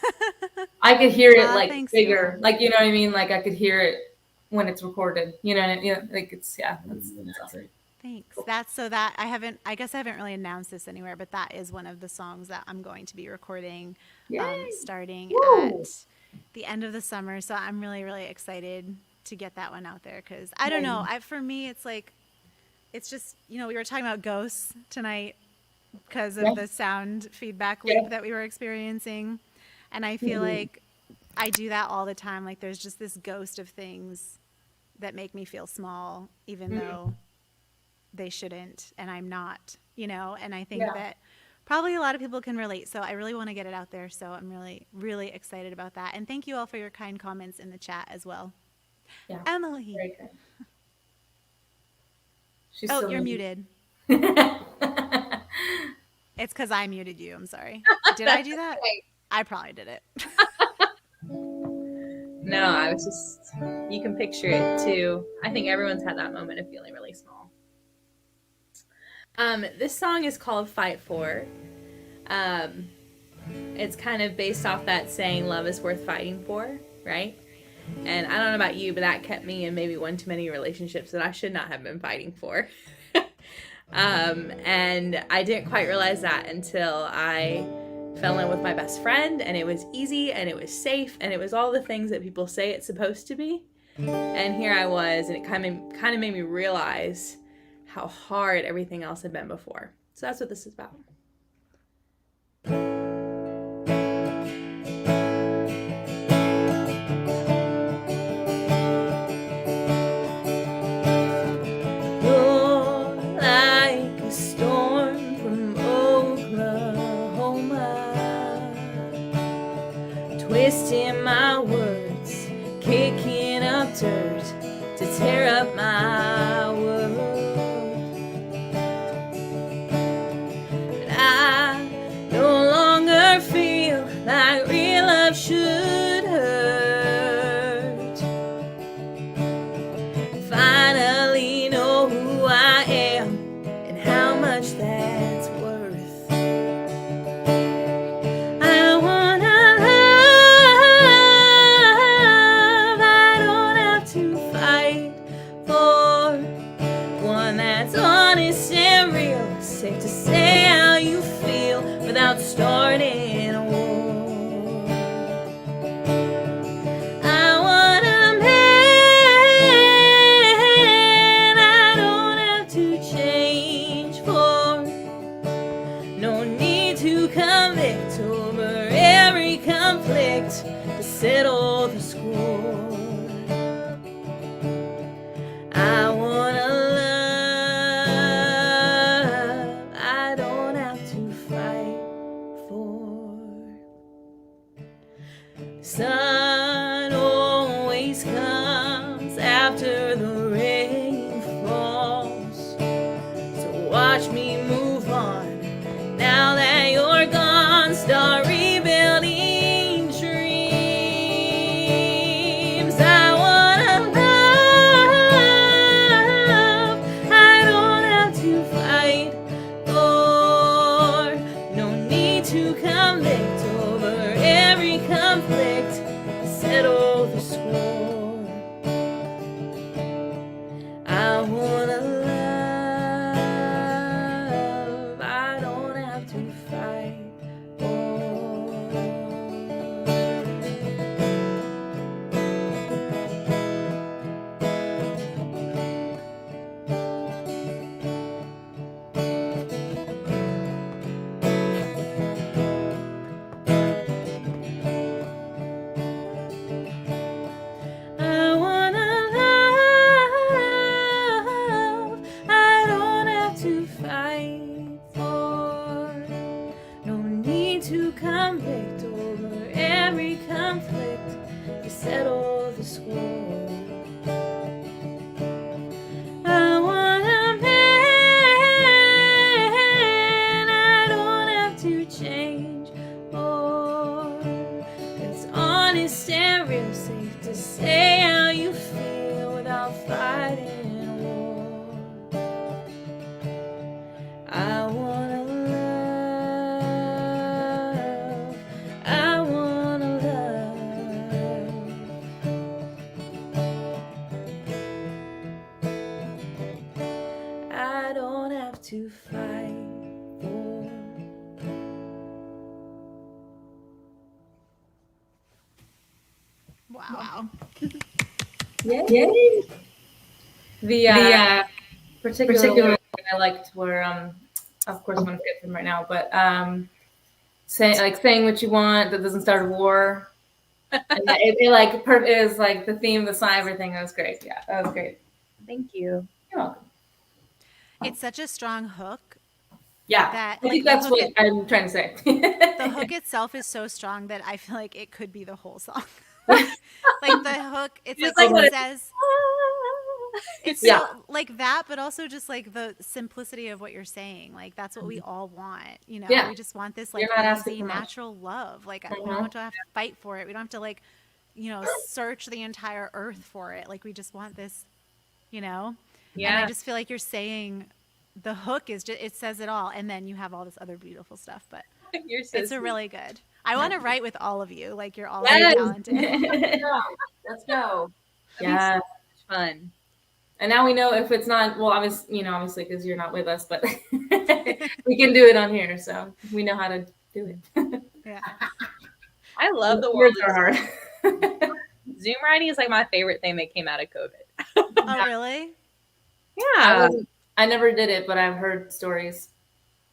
I could hear it like Thanks, bigger, y'all. like, you know what I mean? Like I could hear it when it's recorded. You know, like it's that's awesome. Thanks. That's so that I guess I haven't really announced this anywhere, but that is one of the songs that I'm going to be recording starting Woo. at the end of the summer. So I'm really, really excited to get that one out there because I don't know. For me, it's like, it's just, we were talking about ghosts tonight because of the sound feedback loop that we were experiencing. And I feel like I do that all the time. Like there's just this ghost of things that make me feel small, even though they shouldn't, and I'm not, and I think that probably a lot of people can relate. So I really want to get it out there. So I'm really, really excited about that. And thank you all for your kind comments in the chat as well. Yeah. Emily. Very good. She's Oh, still you're muted. It's because I muted you. I'm sorry. Did I do that? Okay. I probably did it. No, I was just, you can picture it too. I think everyone's had that moment of feeling really small. This song is called Fight For. It's kind of based off that saying, love is worth fighting for, right? And I don't know about you, but that kept me in maybe one too many relationships that I should not have been fighting for. And I didn't quite realize that until I fell in love with my best friend, and it was easy, and it was safe, and it was all the things that people say it's supposed to be. And here I was, and it kind of made me realize how hard everything else had been before. So that's what this is about. You're like a storm from Oklahoma, twisting my words, kicking up dirt to tear up my world. I no longer feel like real love should hurt. Finally know who I am and how much that's worth. I wanna love, I don't have to fight for one that's honest and real, safe to say how you feel without starting a war. I want a man I don't have to change for. No need to convict over every conflict to settle the score. I wanna love, I don't have to fight for. Sun always comes after the rain falls. So watch me move on. Now that you're gone, start rebuilding dreams. I wanna love, I don't have to fight for. No need to convict over every conflict, settle the score. I wanna love, I don't have to fight for. perfect. Over every conflict, you settle the score. I want a man I don't have to change for. It's honest and real safe to say how you feel without fighting a war. I wanna love, I wanna love. I don't have to fight for. Wow. Yay! The particular one I liked were, of course, I'm gonna forget them right now, but saying what you want that doesn't start a war. And that it is like the theme, the song, everything. That was great. Yeah, that was great. Thank you. You're welcome. It's such a strong hook. Yeah, That, I think like, that's what I'm trying to say. The hook itself is so strong that I feel like it could be the whole song. Like the hook, it's Just like like it what says. It's Yeah. so like that, but also just like the simplicity of what you're saying. Like that's what we all want, you know. Yeah. We just want this like You're not asking easy, for much. natural love. Like we don't have to have to fight for it. We don't have to like, you know, search the entire earth for it. Like we just want this, you know. Yeah. And I just feel like you're saying the hook is just, it says it all, and then you have all this other beautiful stuff. But You're so it's a really good. I want to write with all of you. Like you're all Yes. so talented. Let's go. Yeah, fun. And now we know if it's not, well, obviously because you're not with us, but we can do it on here, so we know how to do it. Yeah. I love the words are hard. Zoom writing is like my favorite thing that came out of COVID. Oh, really? Yeah. I never did it, but I've heard stories.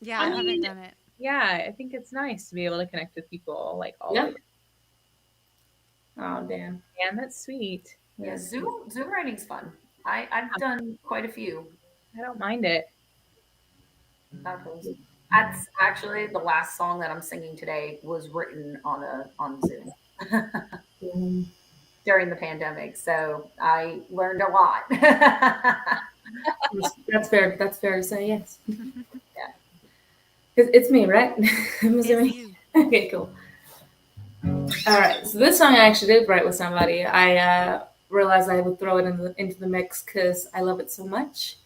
Yeah, I haven't done it. Yeah, I think it's nice to be able to connect with people like all over. Oh, Dan, that's sweet. Yeah, Zoom writing's fun. I've done quite a few. I don't mind it. That's actually the last song that I'm singing today was written on Zoom during the pandemic. So I learned a lot. That's fair. That's fair to say. Yes. Yeah. It's me, right? I'm assuming. It's you. Okay, cool. All right. So this song I actually did write with somebody. I realized I would throw it into the mix because I love it so much.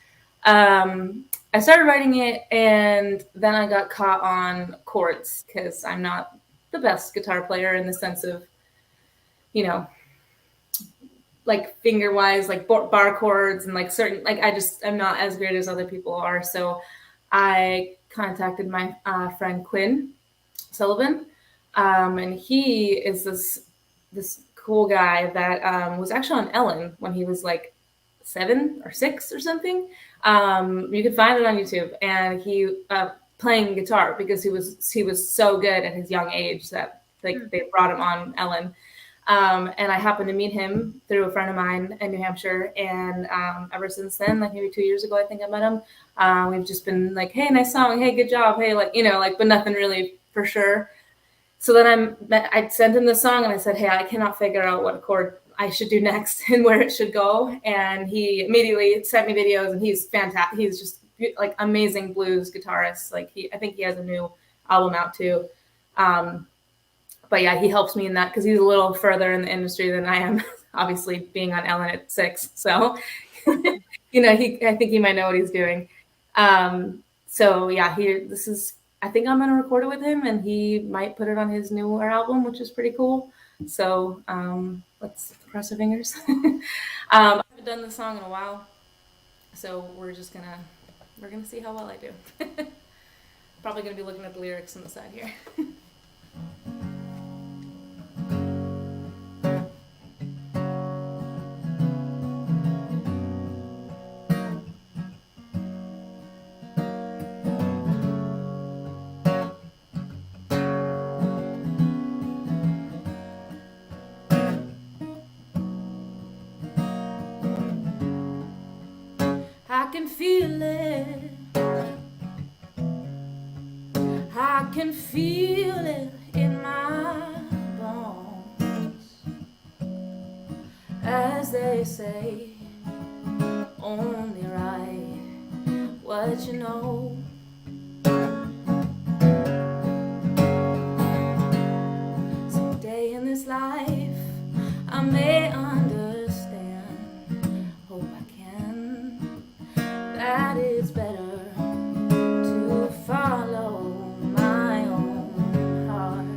I started writing it, and then I got caught on chords because I'm not the best guitar player in the sense of, you know, like finger wise, like bar chords and like certain, like I'm not as great as other people are. So I contacted my friend Quinn Sullivan, and he is this cool guy that was actually on Ellen when he was like 7 or 6 or something. You can find it on YouTube, and he playing guitar because he was so good at his young age that they brought him on Ellen. And I happened to meet him through a friend of mine in New Hampshire. And ever since then, like maybe 2 years ago, I think I met him. We've just been like, hey, nice song. Hey, good job. Hey, like, you know, like, but nothing really for sure. So then I sent him the song and I said, hey, I cannot figure out what chord I should do next and where it should go. And he immediately sent me videos, and he's fantastic. He's just like amazing blues guitarist. Like I think he has a new album out too. But yeah, he helps me in that because he's a little further in the industry than I am, obviously being on Ellen at 6. So, you know, I think he might know what he's doing. So yeah, I think I'm going to record it with him, and he might put it on his newer album, which is pretty cool. So let's cross our fingers. I haven't done this song in a while, so we're gonna see how well I do. Probably gonna be looking at the lyrics on the side here. I can feel it. I can feel it in my as they say, only write what you know. Someday in this life I may understand, hope I can, that it's better to follow my own heart.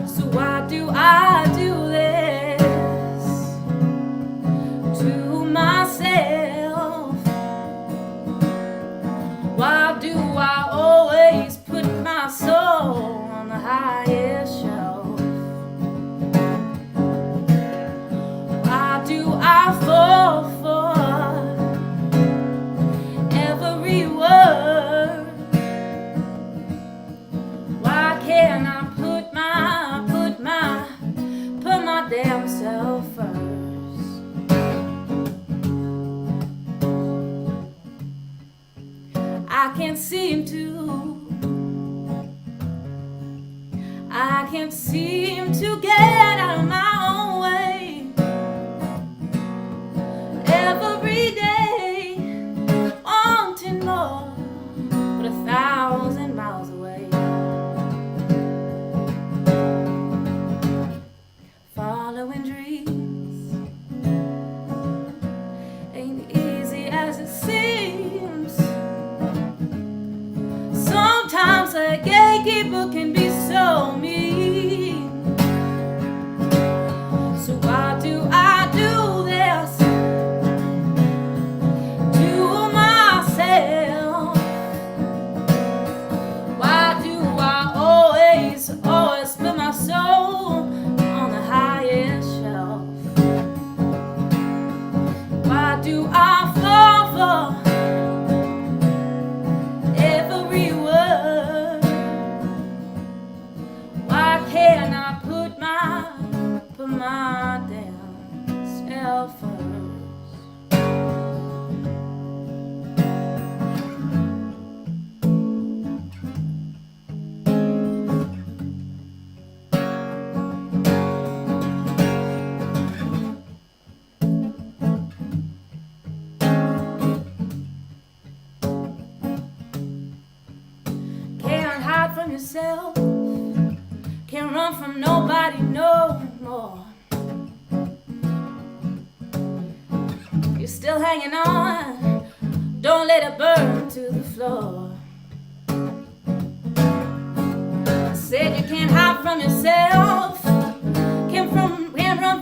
So why do I do this to myself? Why do I always put my soul on the highest shelf? Why do I fall for every word? Why can't I put my damn self first? I can't seem to get out of my own way. Every day, wanting more, but 1,000 miles away. Following dreams ain't easy as it seems. Sometimes a gatekeeper can be so mean. So why do I do this to myself? Why do I always put my soul on the highest shelf? Why do I fall for every word? Why can't I put my damn self first? Can't hide from yourself, can't run from nobody no more. You're still hanging on, don't let it burn to the floor. I said you can't hide from yourself, can't run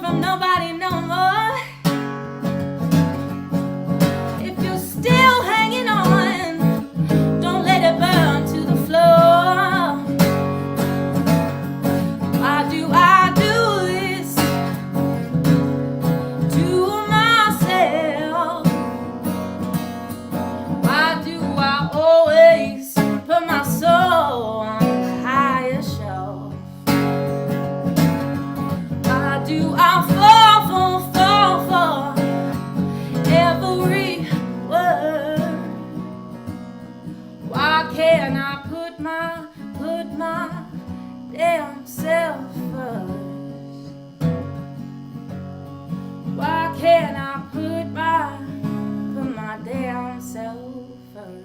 from nobody no more. If you're still hanging on, don't let it burn to the floor. Why do I do this to myself? Why do I always put my soul on the highest shelf? Why do I fall for every word? Why can't I put my damn self first? Why can't I put my damn self first?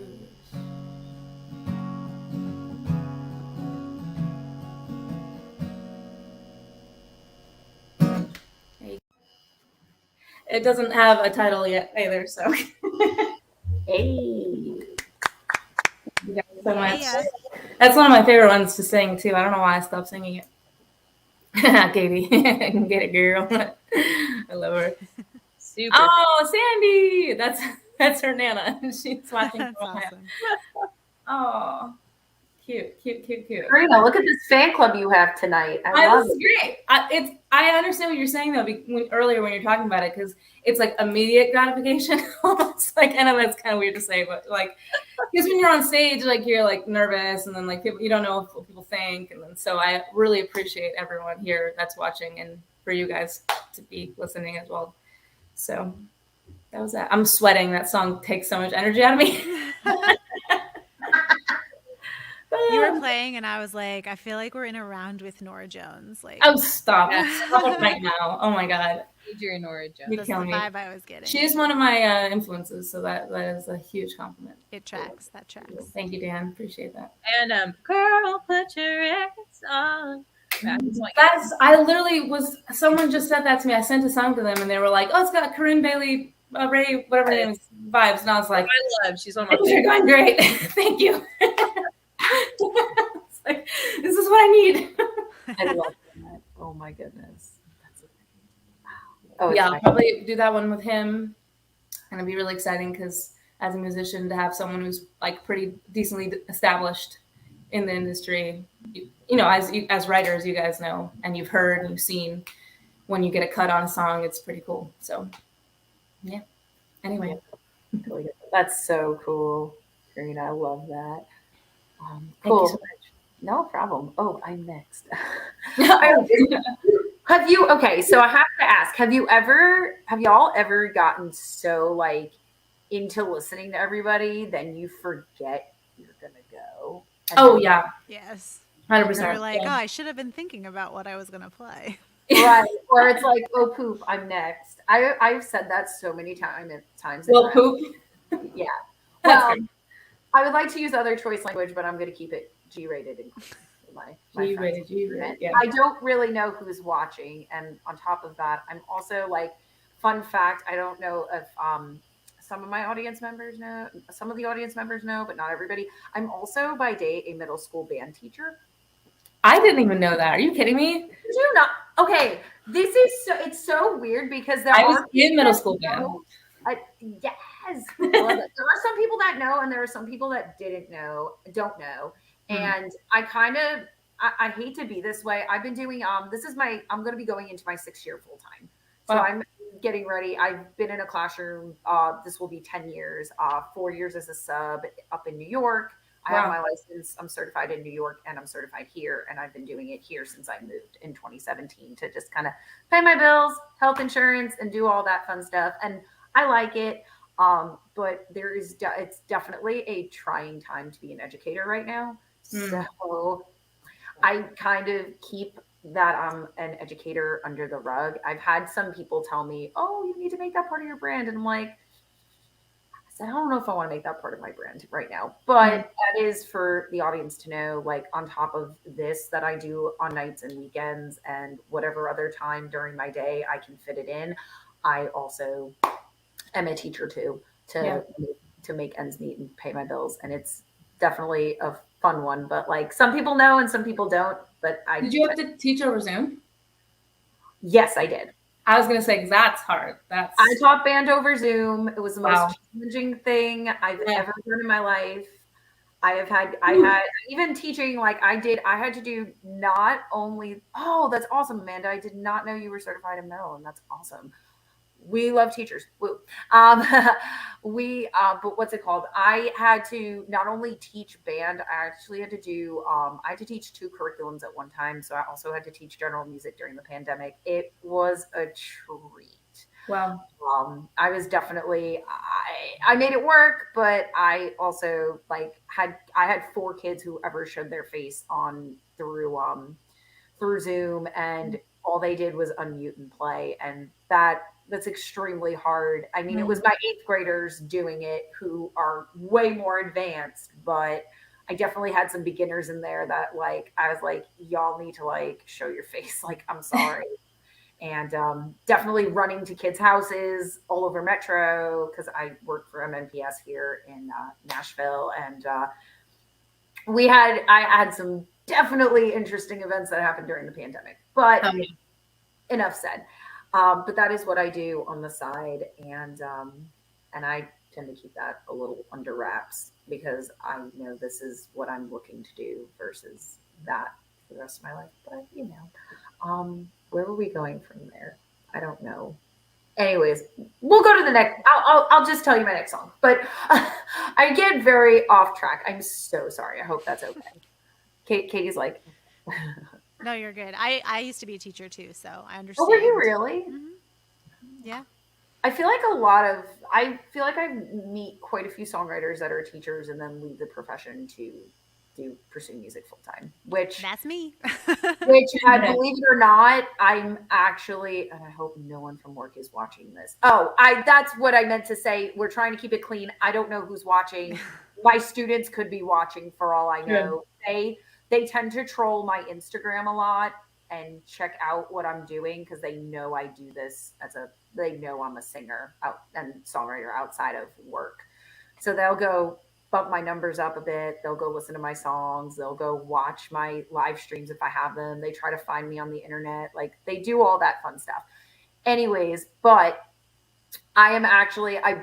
It doesn't have a title yet either, so. Hey. Thank you guys so much. Yeah. That's one of my favorite ones to sing too. I don't know why I stopped singing it. Katie, I can get it, girl. I love her. Super. Oh, Sandy, that's her Nana. She's watching. That's awesome. Oh, cute. Karina, look at this fan club you have tonight. I love This is great. I understand what you're saying though. Earlier when you're talking about it, because it's like immediate gratification, almost like. I know that's kind of weird to say, but like, because when you're on stage, like you're like nervous, and then like people, you don't know what people think, and then so I really appreciate everyone here that's watching, and for you guys to be listening as well. So that was that. I'm sweating. That song takes so much energy out of me. You were playing, and I was like, I feel like we're in a round with Nora Jones. Like, Oh, stop. Stop it right now. Oh my God. Adrian Nora Jones. You that's kill the me. vibe I was getting. She is one of my influences, so that is a huge compliment. It tracks. That tracks. Thank you, Dan. Appreciate that. And girl, put your ex on. I literally someone just said that to me. I sent a song to them and they were like, oh, it's got Corinne Bailey, Ray, whatever her name is, vibes. And I was like, I love. She's one of my things are going great. Thank you. It's like, this is what I need. I love that. Oh my goodness. That's oh Yeah, nice. I'll probably do that one with him. And it'd be really exciting because as a musician, to have someone who's like pretty decently established in the industry, you know, as writers, you guys know, and you've heard and you've seen when you get a cut on a song, it's pretty cool. So, yeah. Anyway, That's so cool, Karina. I love that. Cool. Thank you so much. No problem. Oh, I'm next. Have you? Okay, so I have to ask: have y'all ever gotten so like into listening to everybody, then you forget you're gonna go? Oh yeah, Yes. 100%. You're like, yeah. oh, I should have been thinking about what I was going to play. Right. Or it's like, oh poop, I'm next. I've said that so many times. Well, poop. Yeah. That's Well, good. I would like to use other choice language, but I'm going to keep it G-rated. In my G-rated, friends. G-rated, yeah. I don't really know who's watching, and on top of that, I'm also like, fun fact, I don't know if some of my audience members know, some of the audience members know, but not everybody. I'm also by day a middle school band teacher. I didn't even know that. Are you kidding me? Did you not? Okay, this is it's so weird because I was in middle school band. Yes, I love it. There are some people that know, and there are some people that don't know. And I kind of, I hate to be this way. I've been doing, I'm going to be going into my 6th year full time. So Wow. I'm getting ready. I've been in a classroom. This will be 10 years, 4 years as a sub up in New York. I have my license. I'm certified in New York and I'm certified here. And I've been doing it here since I moved in 2017 to just kind of pay my bills, health insurance, and do all that fun stuff. And I like it. But it's definitely a trying time to be an educator right now. So I kind of keep that I'm an educator under the rug. I've had some people tell me, oh, you need to make that part of your brand. And I'm like, I don't know if I want to make that part of my brand right now, but that is for the audience to know, like on top of this that I do on nights and weekends and whatever other time during my day I can fit it in. I also am a teacher too, to make ends meet and pay my bills. And it's definitely a fun one, but like some people know and some people don't, but Did you have to teach over Zoom? Yes, I did. I was going to say, that's hard. I taught band over Zoom. It was the most challenging thing I've ever done in my life. I had even teaching, like I had to do not only, oh, that's awesome, Amanda. I did not know you were certified in Maryland. That's awesome. We love teachers. Woo. But what's it called? I had to not only teach band, I actually had to do, I had to teach 2 curriculums at one time. So I also had to teach general music during the pandemic. It was a treat. Wow. I was definitely, I made it work, but I also I had 4 kids who ever showed their face through Zoom, and all they did was unmute and play. And that's extremely hard. I mean, it was my 8th graders doing it who are way more advanced, but I definitely had some beginners in there that I was like, y'all need to show your face. I'm sorry. And definitely running to kids' houses all over Metro, because I work for MNPS here in Nashville. And I had some definitely interesting events that happened during the pandemic, but enough said. But that is what I do on the side. And I tend to keep that a little under wraps because I know this is what I'm looking to do versus that for the rest of my life. But, where were we going from there? I don't know. Anyways, we'll go to the next. I'll just tell you my next song. But I get very off track. I'm so sorry. I hope that's okay. Katie's like, no, you're good. I used to be a teacher too, so I understand. oh, were you really? Mm-hmm. Yeah. I feel like I meet quite a few songwriters that are teachers and then leave the profession to do pursue music full time, which That's me. I believe it or not, I'm actually, and I hope no one from work is watching this. Oh, that's what I meant to say. We're trying to keep it clean. I don't know who's watching. My students could be watching for all I know. They tend to troll my Instagram a lot and check out what I'm doing because they know I do this they know I'm a singer and songwriter outside of work. So they'll go bump my numbers up a bit. They'll go listen to my songs. They'll go watch my live streams if I have them. They try to find me on the internet. Like they do all that fun stuff. Anyways, but I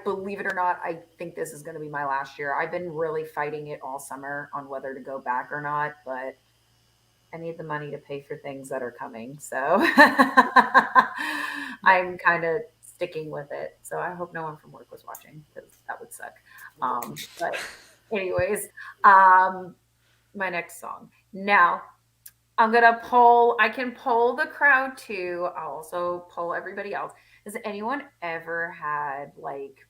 believe it or not, I think this is going to be my last year. I've been really fighting it all summer on whether to go back or not, but I need the money to pay for things that are coming. So I'm kind of sticking with it. So I hope no one from work was watching because that would suck. But anyways, my next song. Now I'm going to I can poll the crowd too. I'll also poll everybody else. Has anyone ever had like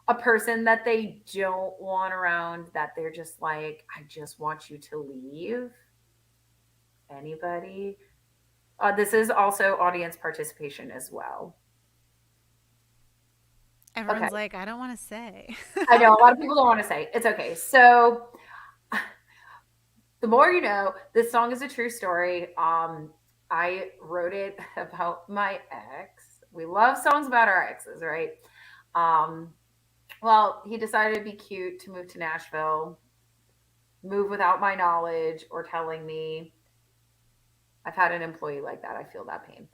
a person that they don't want around that they're just like, I just want you to leave? Anybody? This is also audience participation as well. Everyone's like, I don't want to say. I know a lot of people don't want to say. It's okay. So the more you know, this song is a true story. I wrote it about my ex. We love songs about our exes, right? Well, he decided to be cute to move to Nashville, move without my knowledge or telling me. I've had an employee like that. I feel that pain.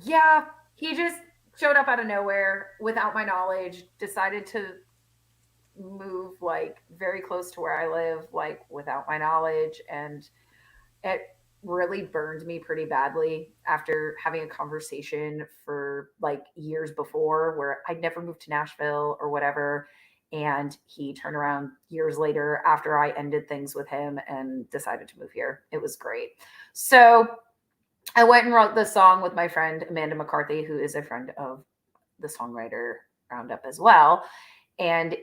Yeah, he just showed up out of nowhere without my knowledge, decided to move like very close to where I live, like without my knowledge. And it really burned me pretty badly after having a conversation for like years before where I'd never moved to Nashville or whatever. And he turned around years later after I ended things with him and decided to move here. It was great. So I went and wrote this song with my friend, Amanda McCarthy, who is a friend of the Songwriter RoundUp as well. And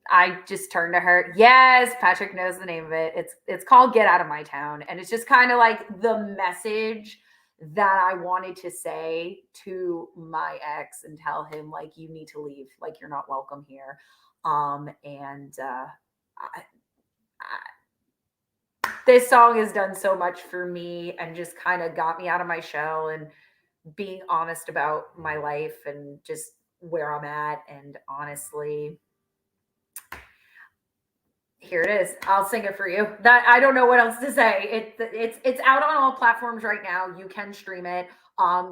I just turned to her. Yes, Patrick knows the name of it. It's called Get Out of My Town. And it's just kind of like the message that I wanted to say to my ex and tell him, like, you need to leave. Like, you're not welcome here. This song has done so much for me and just kind of got me out of my shell and being honest about my life and just where I'm at. And honestly, here it is. I'll sing it for you. That I don't know what else to say. It's out on all platforms right now. You can stream it.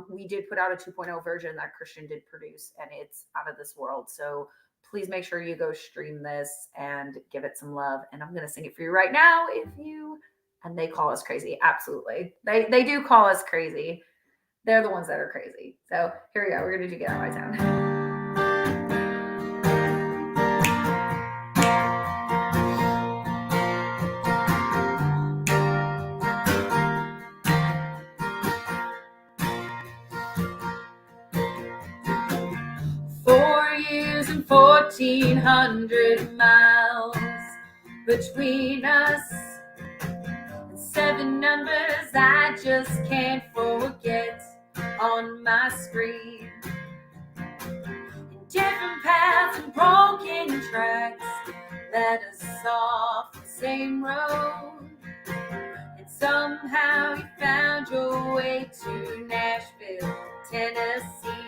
We did put out a 2.0 version that Christian did produce, and it's out of this world. So please make sure you go stream this and give it some love. And I'm going to sing it for you right now. And they call us crazy. Absolutely. They do call us crazy. They're the ones that are crazy. So here we go. We're going to do Get Out of My Town. 1,400 miles between us, and 7 numbers I just can't forget on my screen, and different paths and broken tracks led us off the same road, and somehow you found your way to Nashville, Tennessee.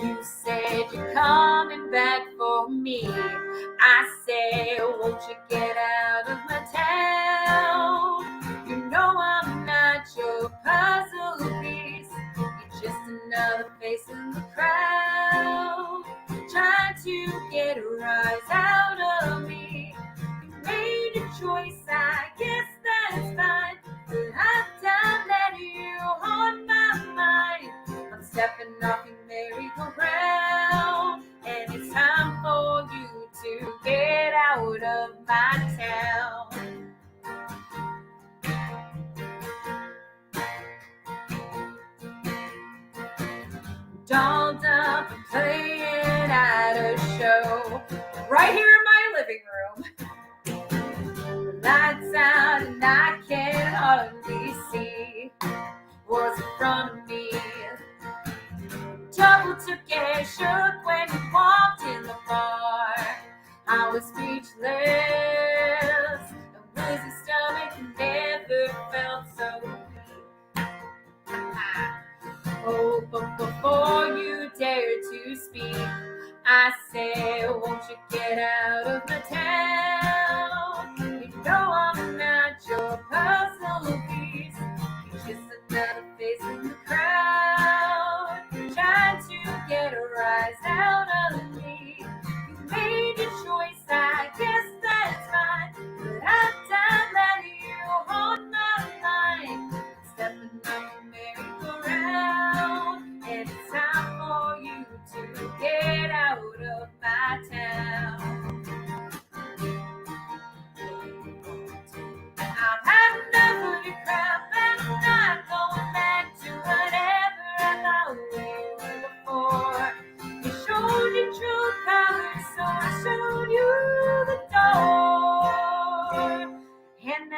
You said you're coming back for me. I said, won't you get out of my town? You know I'm not your puzzle piece. You're just another face in the crowd, trying to get a rise out of me. You made a choice, I guess that's fine, but I've done let you on my mind. I'm stepping off your merry-go-round, and it's time for you to get out of my town. Dolled up and playing at a show right here in my living room. lights out and I can hardly see what's in front of me. Trouble took and shook when you walked in the bar. I was speechless. A woozy stomach never felt so weak. Oh, but before you dare to speak, I said, won't you get out of my town? You know I'm not your puzzle piece. You're just another face in the crowd, trying to get a rise out of me. You made your choice, I guess that's fine, but I'm done letting you hold my mind. Stepping up the merry-go-round, and it's time for you to get out of my town. I've had enough of your crap, and I'm not going back to whatever I thought we were before. You showed your true colors, so I showed you the door. And I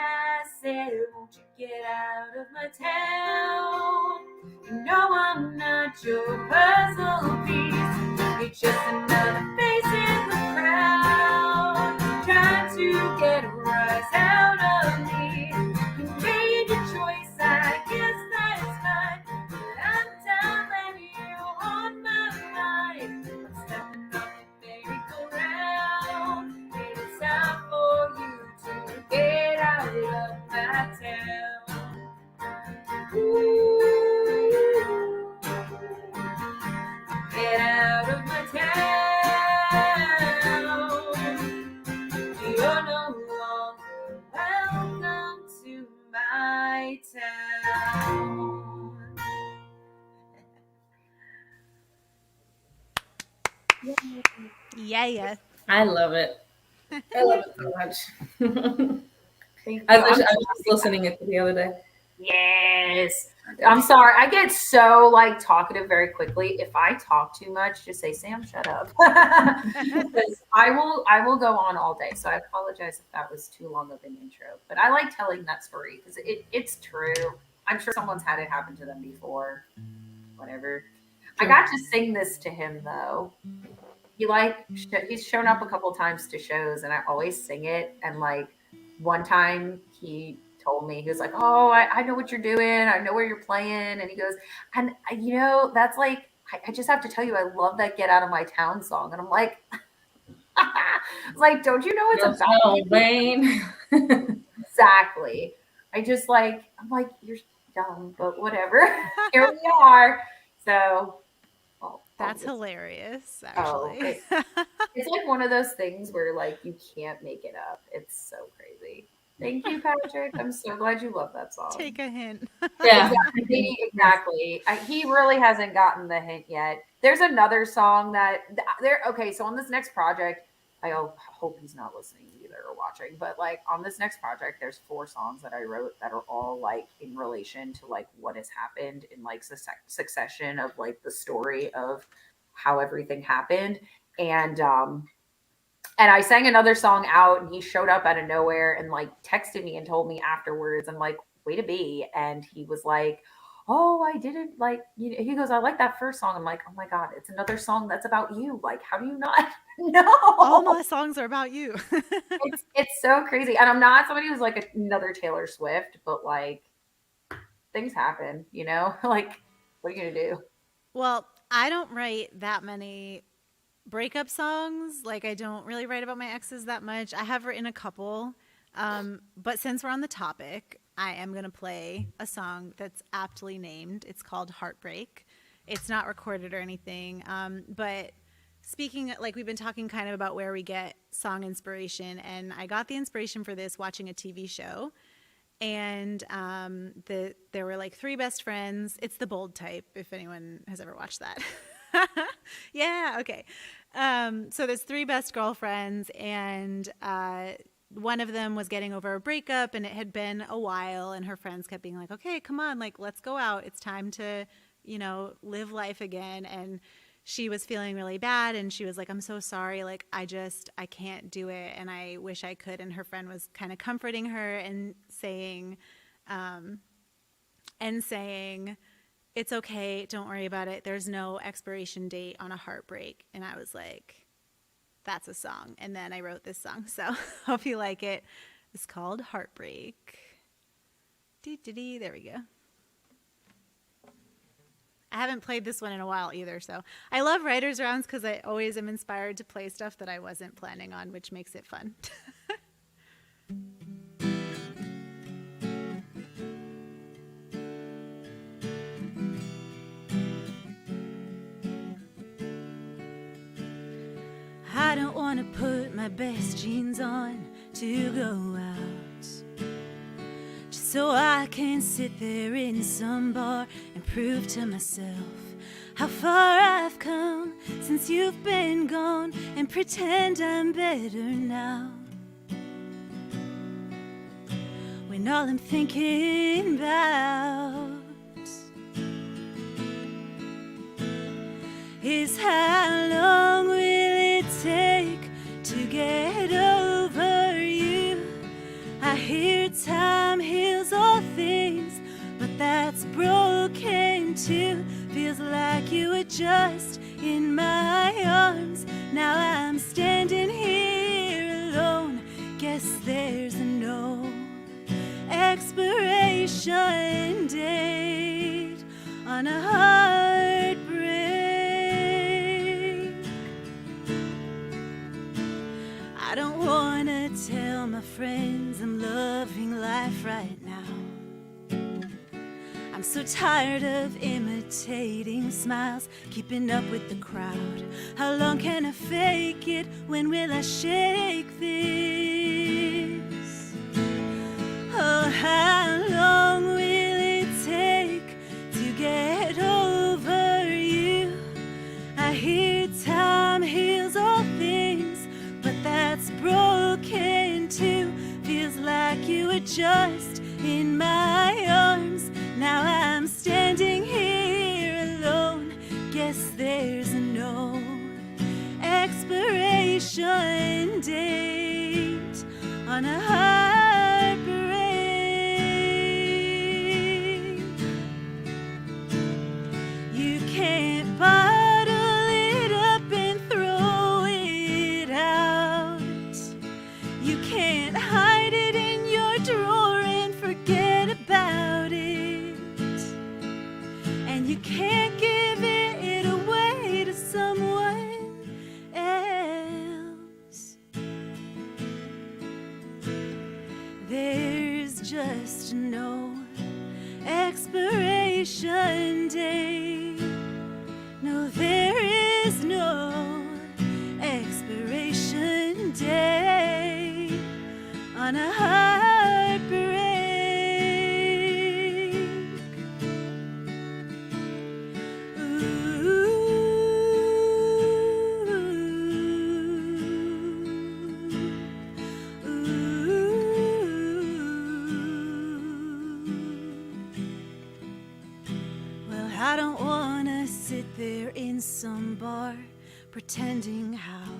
said, won't you get out of my town? You know I'm not your puzzle piece. You're just another face in the crowd, trying to get a rise out of me. You made your choice, I guess that is fine, but I'm done letting you on my mind. I'm stepping up the merry-go-round, and it's time for you to get out of my town. Ooh, get out of my town. You're no longer welcome to my town. Yeah. I love it. I love it so much. Thank you. I was just listening it the other day. Yes. I'm sorry. I get so like talkative very quickly. If I talk too much, just say, Sam, shut up. Because I will go on all day. So I apologize if that was too long of an intro. But I like telling that story because it's true. I'm sure someone's had it happen to them before. Whatever. I got to sing this to him though. He's shown up a couple times to shows and I always sing it. And like one time he told me, he was like, oh, I know what you're doing. I know where you're playing. And he goes, and that's like, I just have to tell you, I love that Get Out of My Town song. And I'm like, it's like, don't you know it's about Wayne? Exactly. I'm like, you're dumb, but whatever. Here we are. So. That's hilarious, actually. It's like one of those things where like you can't make it up. It's so crazy. Thank you, Patrick. I'm so glad you love that song. Take a hint. Yeah. Exactly. He really hasn't gotten the hint yet. There's another song so on this next project, I hope he's not listening either or watching, but like on this next project, there's 4 songs that I wrote that are all like in relation to like what has happened in like succession of like the story of how everything happened. And I sang another song out and he showed up out of nowhere and like texted me and told me afterwards, I'm like, way to be. And he was like, oh, I didn't like, he goes, I like that first song. I'm like, oh my God, it's another song that's about you. Like, how do you not know? All my songs are about you. it's so crazy. And I'm not somebody who's like another Taylor Swift, but like things happen, like, what are you going to do? Well, I don't write that many breakup songs. Like, I don't really write about my exes that much. I have written a couple. But since we're on the topic, I am going to play a song that's aptly named. It's called Heartbreak. It's not recorded or anything. But speaking, like, we've been talking kind of about where we get song inspiration. And I got the inspiration for this watching a TV show. And there were like 3 best friends. It's the Bold Type, if anyone has ever watched that. Yeah, okay. So there's 3 best girlfriends, and one of them was getting over a breakup, and it had been a while, and her friends kept being like, okay, come on, like, let's go out. It's time to, live life again. And she was feeling really bad and she was like, I'm so sorry. Like, I can't do it. And I wish I could. And her friend was kind of comforting her and saying, it's okay. Don't worry about it. There's no expiration date on a heartbreak. And I was like, that's a song. And then I wrote this song. So hope you like it. It's called Heartbreak. There we go. I haven't played this one in a while either, so I love writers' rounds because I always am inspired to play stuff that I wasn't planning on, which makes it fun. I don't want to put my best jeans on to go out, so I can sit there in some bar and prove to myself how far I've come since you've been gone, and pretend I'm better now, when all I'm thinking about is how long will it take to get over you. I hear time heals all things, but that's broken too. Feels like you were just in my arms. Now I'm standing here alone. Guess there's no expiration date on a heartbreak. I don't wanna tell my friends I'm loving life right now. I'm so tired of imitating smiles, keeping up with the crowd. How long can I fake it? When will I shake this? Oh, how long will it take to get over you? I hear time heals all things, but that's broken too. Feels like you were just in my arms. Now I'm standing here alone. Guess there's no expiration date on a heartbreak. You can't bottle it up and throw it out. You can't hide it in your drawer and forget about it. And you can't give it away to someone else. There's just no expiration date. No, there is no expiration date on a heartbreak. Well, I don't wanna sit there in some bar pretending how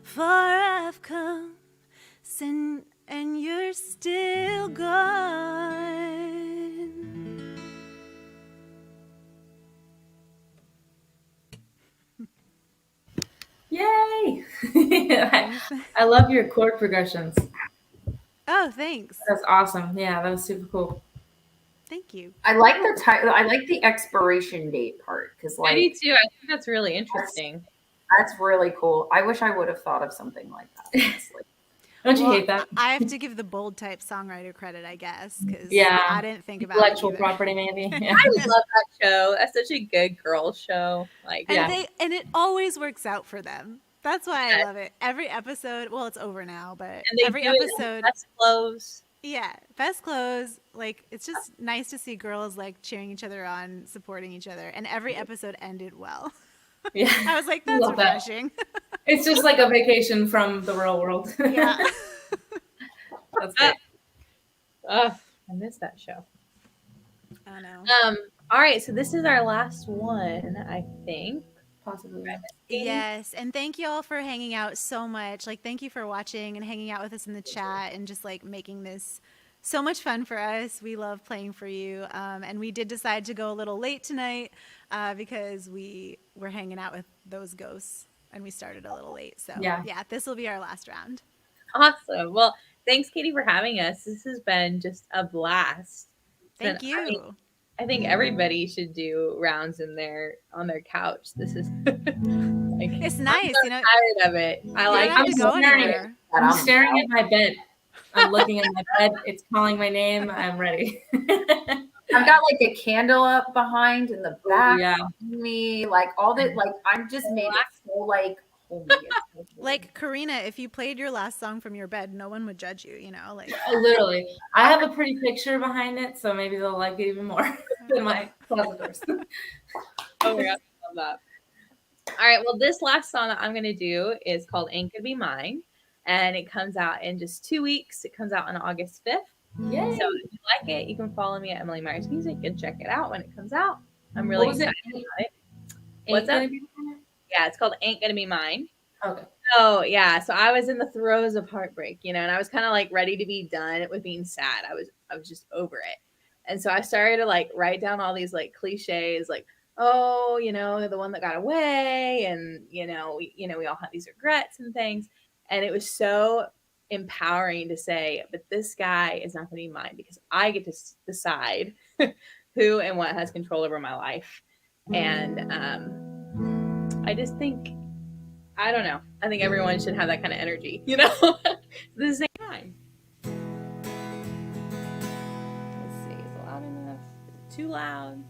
far I've come, and you're still gone. Yay! I love your chord progressions. Oh, thanks. That's awesome. Yeah, that was super cool. Thank you. I like the title. I like the expiration date part because, I do like, too. I think that's really interesting. that's really cool. I wish I would have thought of something like that. Honestly. Don't you Well, hate that? I have to give the bold type songwriter credit, I guess, because Yeah. I didn't think about it Intellectual either. property, maybe. Yeah. I love that show. That's such a good girl show. Like, And it always works out for them. That's why I Yeah. love it. Every episode, well, it's over now, but and they every do it in episode, best clothes. yeah, best clothes. Like, it's just nice to see girls like cheering each other on, supporting each other, and every episode ended well. Yeah. I was like, that's Love that. refreshing. It's just like a vacation from the real world. Yeah. That's great. Ugh, I miss that show. I know. All right, so this is our last one, I think. possibly. Yes, and thank you all for hanging out so much. Like, thank you for watching and hanging out with us in the chat and just like making this so much fun for us. We love playing for you, and we did decide to go a little late tonight because we were hanging out with those ghosts and we started a little late. So yeah, this will be our last round. Awesome. Well, thanks, Katie, for having us. This has been just a blast. Thank you. I think everybody should do rounds on their couch. This is like, it's nice, I'm so tired of it. I'm staring at my bed. I'm looking at my bed. It's calling my name. I'm ready. I've got like a candle up behind in the back. Yeah. Me, like all that. Like I'm just made it so like homey. Like Karina, if you played your last song from your bed, no one would judge you. You know, like literally. I have a pretty picture behind it, so maybe they'll like it even more than my closet doors. Oh my gosh, I love that. All right, well, this last song that I'm gonna do is called "Ain't Gonna Be Mine," and it comes out in just 2 weeks. It comes out on August 5th. Yay. So if you like it, you can follow me at Emily Myers Music and check it out when it comes out. I'm really excited about it. What's up? Yeah, it's called "Ain't Gonna Be Mine." Okay. Oh yeah, so I was in the throes of heartbreak, and I was kind of like ready to be done with being sad. I was just over it, and so I started to like write down all these like cliches, like, oh, the one that got away, and we all have these regrets and things, and it was so empowering to say, but this guy is not going to be mine because I get to decide who and what has control over my life, and I just think. I don't know. I think everyone should have that kind of energy, at the same time. Let's see. Is it loud enough? Is it too loud?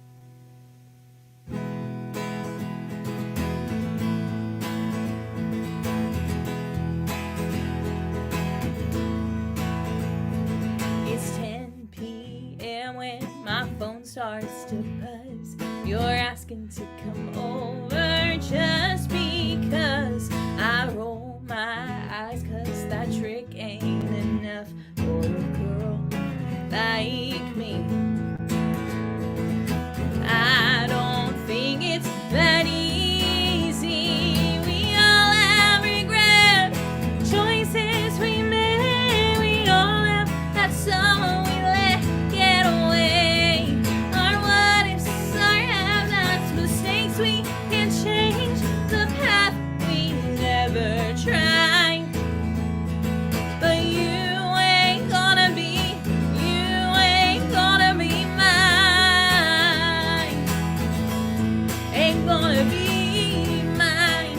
It's 10 p.m. when my phone starts to buzz. You're asking to come over just because I roll my eyes, cause that trick ain't enough for a girl like me. I don't think it's that easy. We all have regret, choices we made. We all have that someone we let get away. Our what ifs, our have-nots, mistakes we can't change, the path we never tried. But you ain't gonna be mine. Ain't gonna be mine.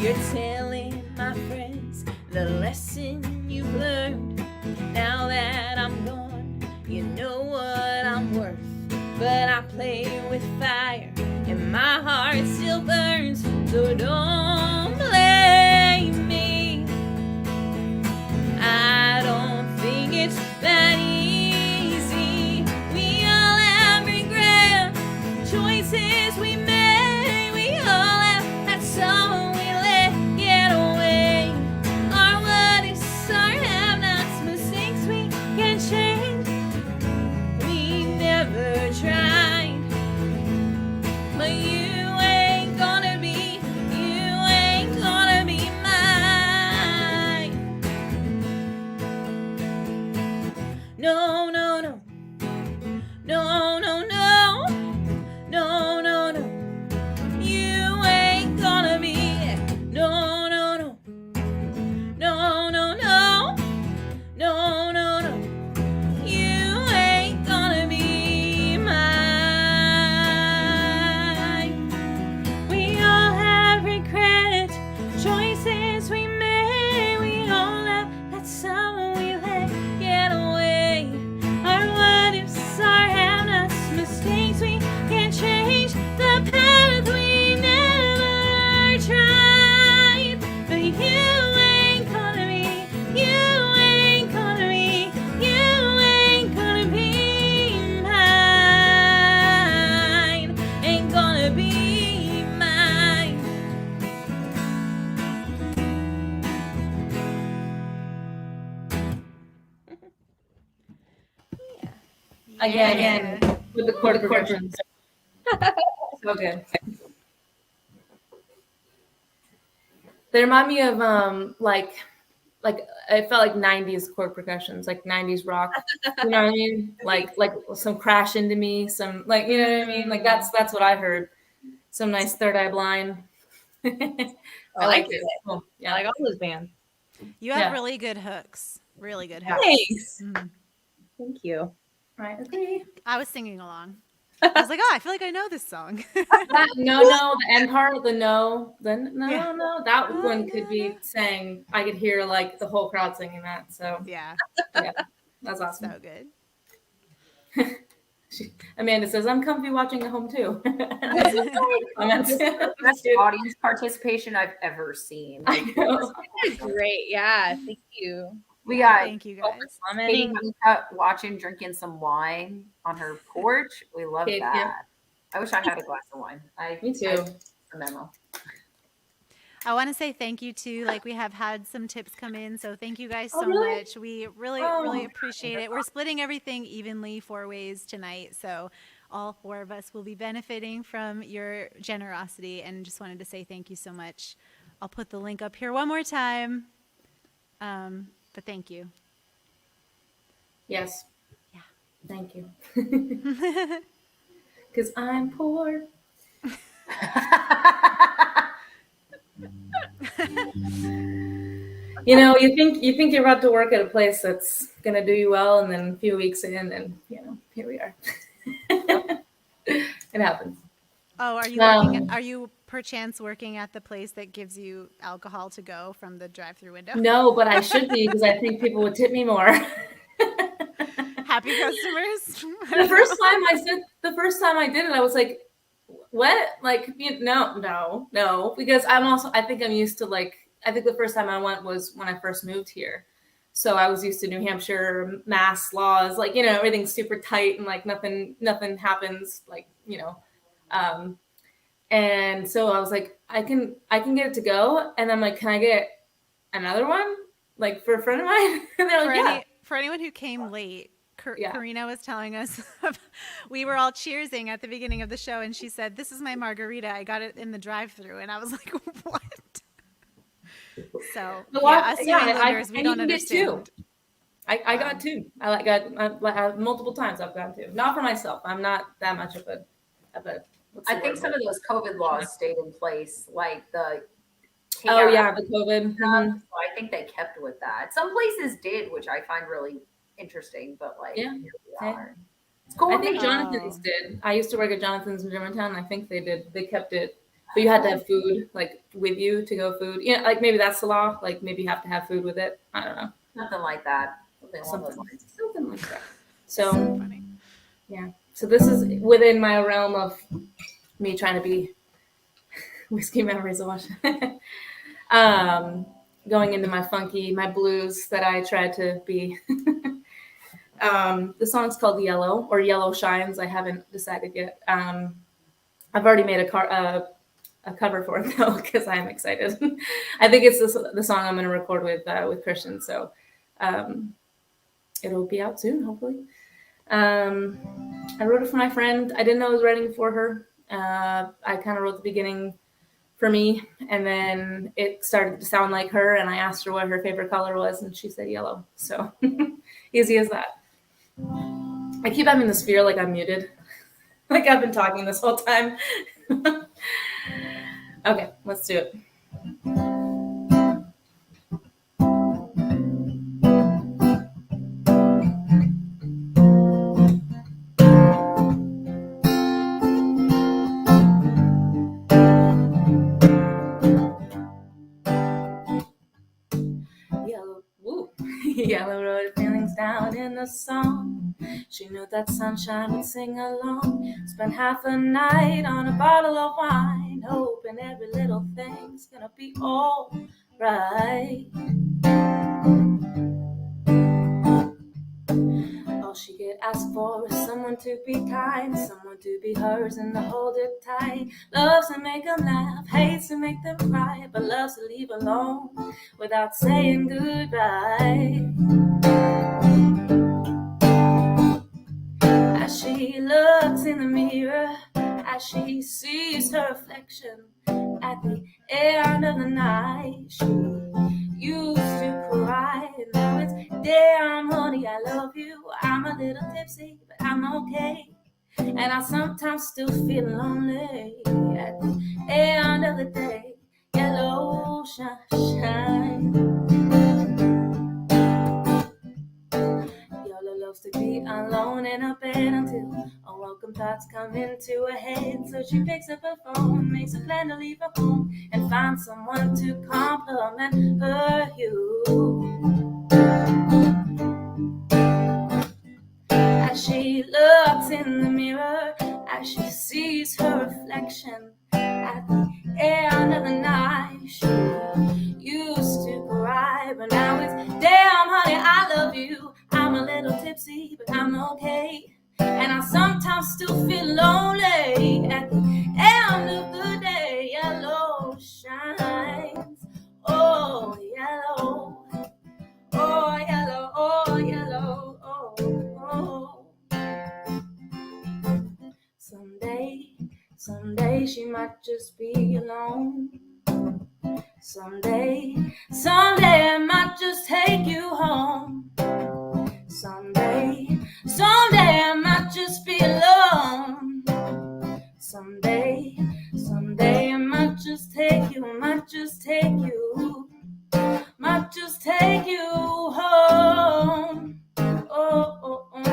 You're telling my friends the lesson you've learned. Now that I'm gone, you know what I'm worth. But I play with fire and my heart still burns. So don't blame me. I don't think it's that easy. We all have regret, choices we made. We all have that someone we let get away. Our what ifs, our have-nots, mistakes we can't change. We never tried. But you ain't gonna be mine. No, no, no. No, no, no. No, no, no. You ain't gonna be. No, no, no. No, no, no. No, no, no. You ain't gonna be mine. We all have regret, choices we made. We all have that someone we let get away. Our what ifs, our have-nots, mistakes we can't change, the path we never tried. But you ain't gonna be mine. Ain't gonna be mine. Again, with the chord progressions. So good. They remind me of like I felt like 90s chord percussions, like 90s rock. You know what I mean? Like some Crash Into Me, some like, you know what I mean? Like that's what I heard. Some nice Third Eye Blind. I like it. Cool. I Yeah. like all those bands. You have Yeah. really good hooks. Really good hooks. Thanks. Mhm. Thank you. Right. Agree. I was singing along. I was like, oh, I feel like I know this song. No, the end part, the no, then no, Yeah. no, that one could be sang. I could hear like the whole crowd singing that. So Yeah, that's awesome. so good. Amanda says, "I'm comfy watching at home too." This is the best audience participation I've ever seen. I know. Great. Yeah. Thank you. We got Thank you guys. Katie Commenting. watching, drinking some wine on her porch. We love Kate, that. yeah. I wish I had a glass of wine. Me too. A memo. I want to say thank you to, like, we have had some tips come in, so thank you guys so really? much. We really appreciate it. We're splitting everything evenly 4 ways tonight, so all 4 of us will be benefiting from your generosity, and just wanted to say thank you so much. I'll put the link up here one more time, but thank you. Yes. Yeah. Thank you. Because I'm poor. You know, you think you're about to work at a place that's gonna do you well, and then a few weeks in, and here we are. It happens. Oh, are you perchance working at the place that gives you alcohol to go from the drive-through window? No, but I should be, because I think people would tip me more. Happy customers. The first time I did it, I was like, what? Like, no, because I think I'm used to, like, I think the first time I went was when I first moved here. So I was used to New Hampshire mass laws, like, everything's super tight and like nothing happens, like, and so I was like, I can get it to go. And I'm like, can I get another one? Like, for a friend of mine? And they're like, yeah. For anyone who came late, Yeah. Karina was telling us, we were all cheersing at the beginning of the show, and she said, "This is my margarita. I got it in the drive-through." And I was like, what? So, us New Englanders, we don't understand. I got 2. I got multiple times I've gotten 2. Not for myself. I'm not that much of a I think some of those COVID laws stayed in place, like the the COVID. So I think they kept with that. Some places did, which I find really interesting, but like, Yeah. here we are. It's cool. I think Jonathan's did. I used to work at Jonathan's in Germantown. I think they did. They kept it, but you had to have food like with you to go food. Like maybe that's the law. Like maybe you have to have food with it. I don't know. Something like that. Something like that. So funny. Yeah. So this is within my realm of me trying to be whiskey memories of Washington. Going into my blues that I tried to be. The song's called Yellow, or Yellow Shines. I haven't decided yet. I've already made a cover for it though, because I'm excited. I think it's the song I'm going to record with Christian. So it'll be out soon, hopefully. I wrote it for my friend. I didn't know I was writing for her. I kind of wrote the beginning for me, and then it started to sound like her, and I asked her what her favorite color was, and she said yellow. So easy as that. I keep having this fear like I'm muted. Like I've been talking this whole time. Okay, let's do it. Yellow wrote feelings down in a song. She knew that sunshine would sing along. Spent half a night on a bottle of wine, hoping every little thing's gonna be all right. All she could ask for is someone to be kind, someone to be hers and to hold her tight. Loves to make them laugh, hates to make them cry, but loves to leave alone without saying goodbye. As she looks in the mirror, as she sees her reflection at the end of the night. She used to cry, and now it's damn honey, I love you. I'm a little tipsy, but I'm okay. And I sometimes still feel lonely at the end of the day. Yellow sunshine. Yellow loves to be alone in her bed until unwelcome thoughts come into her head. So she picks up her phone, makes a plan to leave her home, and finds someone to compliment her hue. As she looks in the mirror, as she sees her reflection at the end of the night, she used to cry, but now it's damn honey, I love you. I'm a little tipsy, but I'm okay. And I sometimes still feel lonely at the end of the day. Yellow shines, oh yellow, oh yellow, oh yellow, oh, oh. Someday she might just be alone. Someday I might just take you home. Someday I might just be alone. Someday I might just take you, might just take you home. Oh, oh, oh, oh.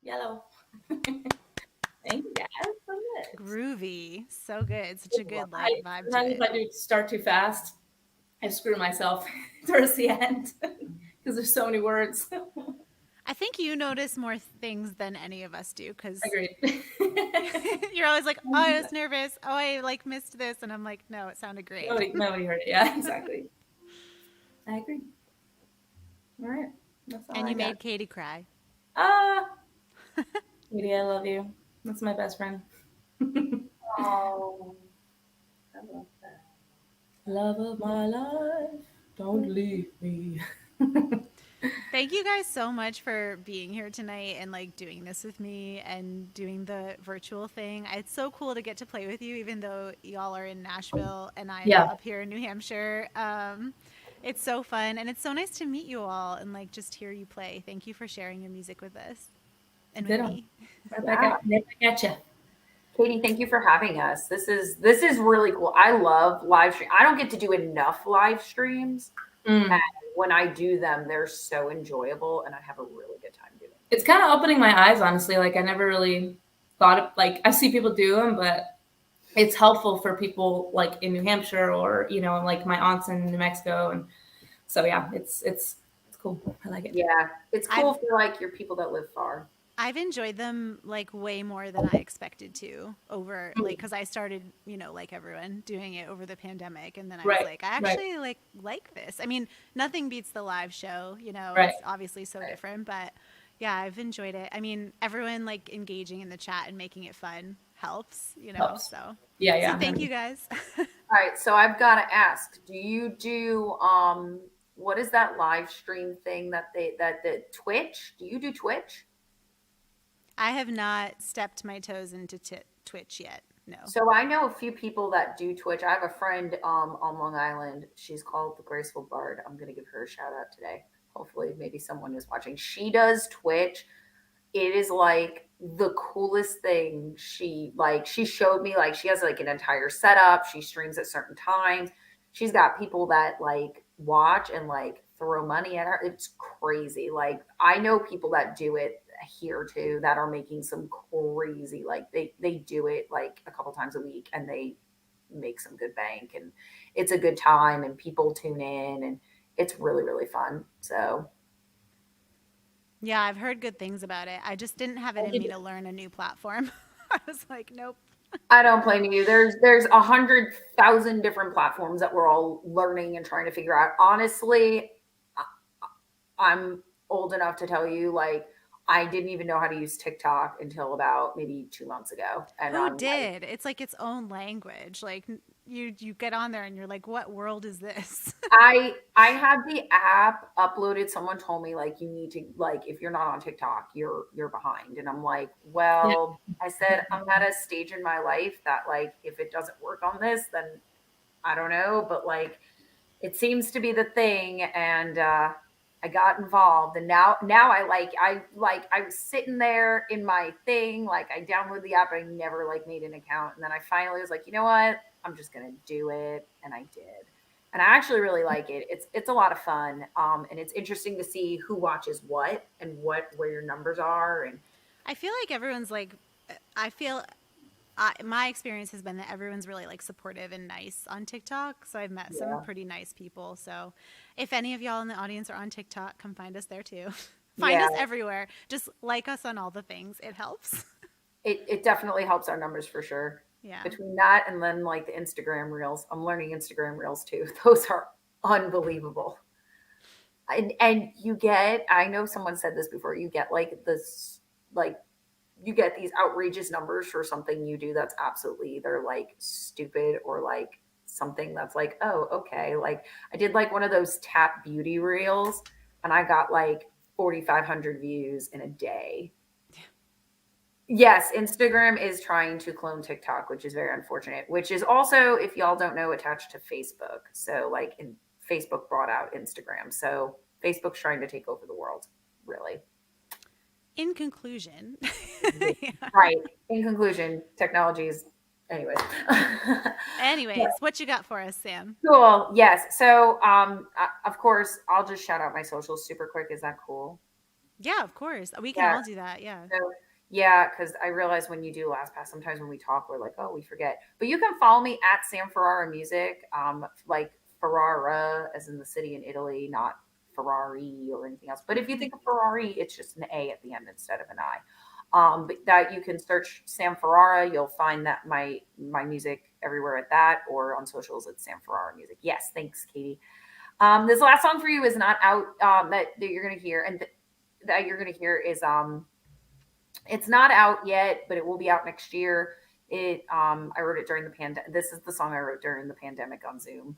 Yellow. Thank you guys so much. Groovy. So good. Such a good like vibe to Sometimes it. if I do start too fast, I screw myself towards the end because there's so many words. I think you notice more things than any of us do because Agreed. you're always like, oh, I was nervous. Oh, I like missed this. And I'm like, no, it sounded great. Nobody heard it. Yeah, exactly. I agree. All right. That's all And I you got. made Katie cry. Katie, I love you. That's my best friend. Oh, I love that. Love of my life, don't leave me. Thank you guys so much for being here tonight and like doing this with me and doing the virtual thing. It's so cool to get to play with you, even though y'all are in Nashville and I'm up here in New Hampshire. It's so fun and it's so nice to meet you all and like just hear you play. Thank you for sharing your music with us and with me. Right back at you. Katie, thank you for having us. This is really cool. I love live stream. I don't get to do enough live streams. And when I do them, they're so enjoyable and I have a really good time doing it. It's kind of opening my eyes, honestly. Like I never really thought of, like I see people do them, but it's helpful for people like in New Hampshire or, you know, like my aunts in New Mexico. And so, yeah, it's cool. I like it. Yeah. It's cool for like your people that live far. I've enjoyed them like way more than I expected to over like because I started, you know, like everyone doing it over the pandemic and then I was like, I actually like this. I mean, nothing beats the live show, you know, it's obviously so different, but yeah, I've enjoyed it. I mean, everyone like engaging in the chat and making it fun helps, you know, so yeah. So thank you guys. All right, so I've got to ask, do you do what is that live stream thing that Twitch? Do you do Twitch? I have not stepped my toes into Twitch yet. No. So I know a few people that do Twitch. I have a friend on Long Island. She's called the Graceful Bard. I'm going to give her a shout out today. Hopefully maybe someone is watching. She does Twitch. It is like the coolest thing. She showed me, like, she has like an entire setup. She streams at certain times. She's got people that like watch and like throw money at her. It's crazy. Like I know people that do it here too that are making some crazy, like they do it like a couple times a week and they make some good bank and it's a good time and people tune in and it's really, really fun. So yeah, I've heard good things about it. I just didn't have it in me to learn a new platform. I was like, nope. I don't blame you. There's 100,000 different platforms that we're all learning and trying to figure out. Honestly, I'm old enough to tell you, like, I didn't even know how to use TikTok until about maybe 2 months ago. And who did? It's like its own language. Like you get on there and you're like, what world is this? I had the app uploaded. Someone told me like you need to like if you're not on TikTok, you're behind. And I'm like, well, I said I'm at a stage in my life that like if it doesn't work on this, then I don't know. But like it seems to be the thing, and I got involved, and now I was sitting there in my thing, like I downloaded the app, I never like made an account, and then I finally was like, you know what, I'm just gonna do it, and I did, and I actually really like it. It's a lot of fun, and it's interesting to see who watches what and where your numbers are, and I feel like everyone's like, my experience has been that everyone's really like supportive and nice on TikTok. So I've met some pretty nice people. So if any of y'all in the audience are on TikTok, come find us there too. Find us everywhere. Just like us on all the things. It helps. It definitely helps our numbers for sure. Yeah. Between that and then like the Instagram reels, I'm learning Instagram reels too. Those are unbelievable. And you get, I know someone said this before, you get like this, like you get these outrageous numbers for something you do that's absolutely either like stupid or like something that's like, oh, okay. Like I did like one of those tap beauty reels and I got like 4,500 views in a day. Yes, Instagram is trying to clone TikTok, which is very unfortunate, which is also, if y'all don't know, attached to Facebook. So like Facebook brought out Instagram. So Facebook's trying to take over the world, really. In conclusion. Right. In conclusion, technology is, anyways. Anyways, what you got for us, Sam? Cool. Yes. So, of course, I'll just shout out my socials super quick. Is that cool? Yeah, of course. We can all do that. Yeah. So, yeah, because I realize when you do LastPass, sometimes when we talk, we're like, oh, we forget. But you can follow me at Sam Ferrara Music, like Ferrara, as in the city in Italy, not Ferrari or anything else. But if you think of Ferrari, it's just an A at the end instead of an I. But that you can search Sam Ferrara. You'll find that my music everywhere at that, or on socials at Sam Ferrara Music. Yes, thanks, Katie. This last song for you is not out that you're gonna hear, and that you're gonna hear is it's not out yet, but it will be out next year. I wrote it during the pandemic. This is the song I wrote during the pandemic on Zoom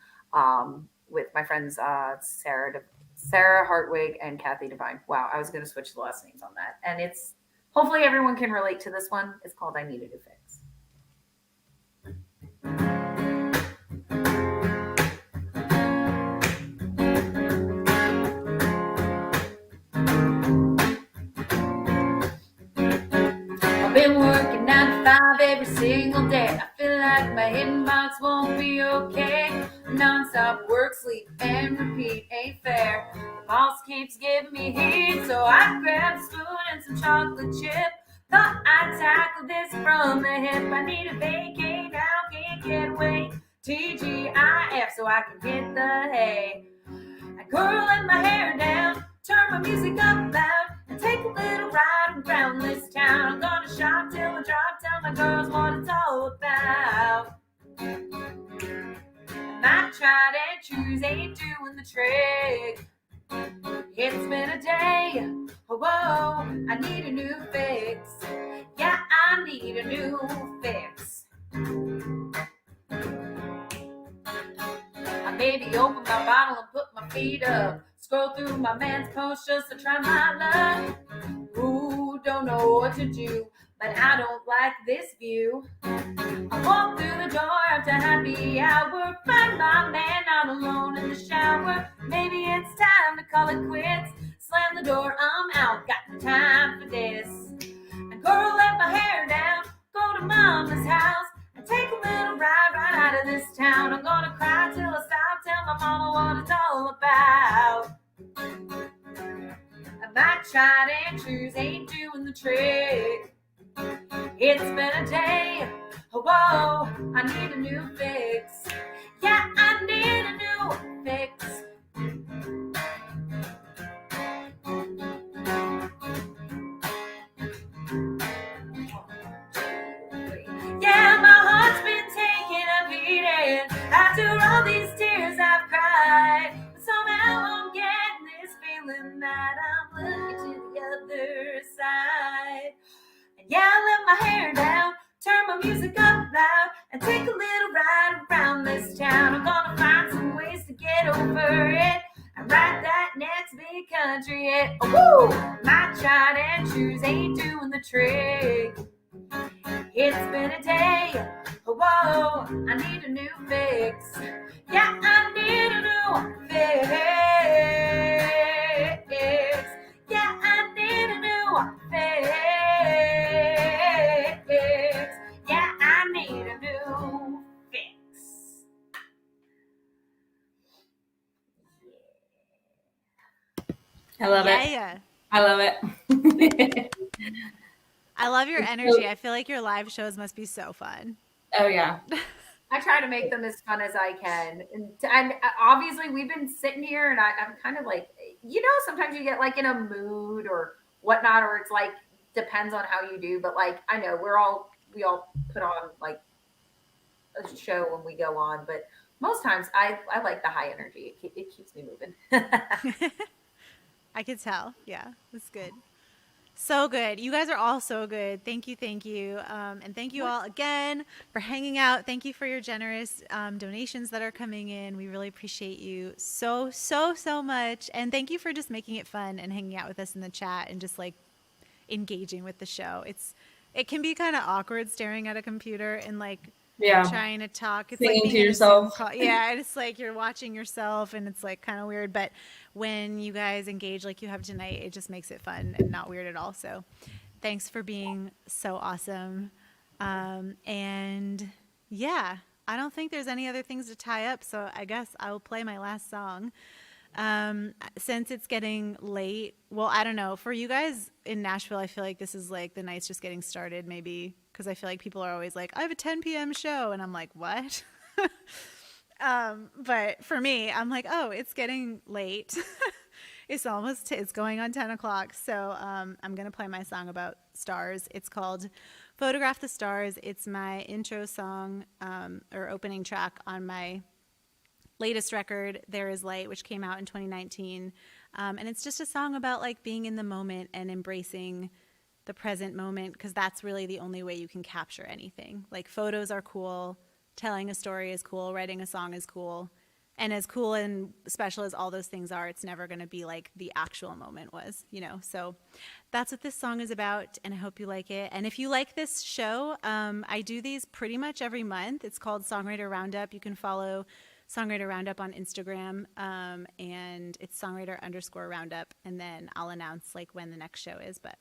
with my friends Sarah Hartwig and Kathy Devine. Wow, I was going to switch the last names on that. And it's, hopefully everyone can relate to this one. It's called I Need a New Fix. I've been working 9 to 5 every single day. I feel like my inbox won't be okay. Non-stop work, sleep, and repeat ain't fair. The boss keeps giving me heat, so I grabbed a spoon and some chocolate chip. Thought I'd tackle this from the hip. I need a vacay now, can't get away. TGIF, so I can hit the hay. I curl my hair down, turn my music up loud, and take a little ride around this town. I'm gonna shop till I drop, tell my girls what it's all about. My tried and trues ain't doing the trick. It's been a day, oh, whoa, I need a new fix. Yeah, I need a new fix. I maybe open my bottle and put my feet up. Scroll through my man's post just to try my luck. Ooh, don't know what to do, but I don't like this view. I walk through the door after happy hour, find my man out alone in the shower. Maybe it's time to call it quits. Slam the door, I'm out, got no time for this. And girl, let my hair down, go to mama's house, and take a little ride right out of this town. I'm gonna cry till I stop, tell my mama what it's all about. My tried and trues ain't doing the trick. It's been a day, oh, whoa, I need a new fix. Yeah, I need a new fix. Yeah, my heart's been taking a beating after all these tears I've cried. But somehow I'm getting this feeling that I'm looking to the other side. And yeah, I let my hair down, turn my music up loud, and take a little ride around over it. I write that next big country hit. Woo! My tried and shoes ain't doing the trick. It's been a day. Whoa, I need a new fix. Yeah, I need a new fix. Yeah, I need a new fix. Yeah, I need a new fix. I love it. Yeah. I love it. I love your energy. I feel like your live shows must be so fun. Oh yeah. I try to make them as fun as I can. And obviously we've been sitting here and I'm kind of like, you know, sometimes you get like in a mood or whatnot, or it's like, depends on how you do. But like, I know we all put on like a show when we go on, but most times I like the high energy. It keeps me moving. I could tell. Yeah, that's good. So good. You guys are all so good. Thank you. And thank you all again for hanging out. Thank you for your generous donations that are coming in. We really appreciate you so much. And thank you for just making it fun and hanging out with us in the chat and just like engaging with the show. It can be kind of awkward staring at a computer and like trying to talk. It's singing like to yourself. Yeah, it's like you're watching yourself and it's like kind of weird. But when you guys engage like you have tonight, it just makes it fun and not weird at all. So thanks for being so awesome. And yeah, I don't think there's any other things to tie up. So I guess I will play my last song. Since it's getting late, well, I don't know. For you guys in Nashville, I feel like this is like the night's just getting started, maybe, because I feel like people are always like, I have a 10 p.m. show, and I'm like, what? But for me, I'm like, oh, it's getting late. It's going on 10 o'clock. So I'm going to play my song about stars. It's called Photograph the Stars. It's my intro song or opening track on my latest record, There Is Light, which came out in 2019. And it's just a song about like being in the moment and embracing the present moment, because that's really the only way you can capture anything. Like photos are cool, telling a story is cool, writing a song is cool. And as cool and special as all those things are, it's never going to be like the actual moment was, you know? So that's what this song is about, and I hope you like it. And if you like this show, I do these pretty much every month. It's called Songwriter RoundUp. You can follow Songwriter RoundUp on Instagram, and it's Songwriter_RoundUp, and then I'll announce like when the next show is. But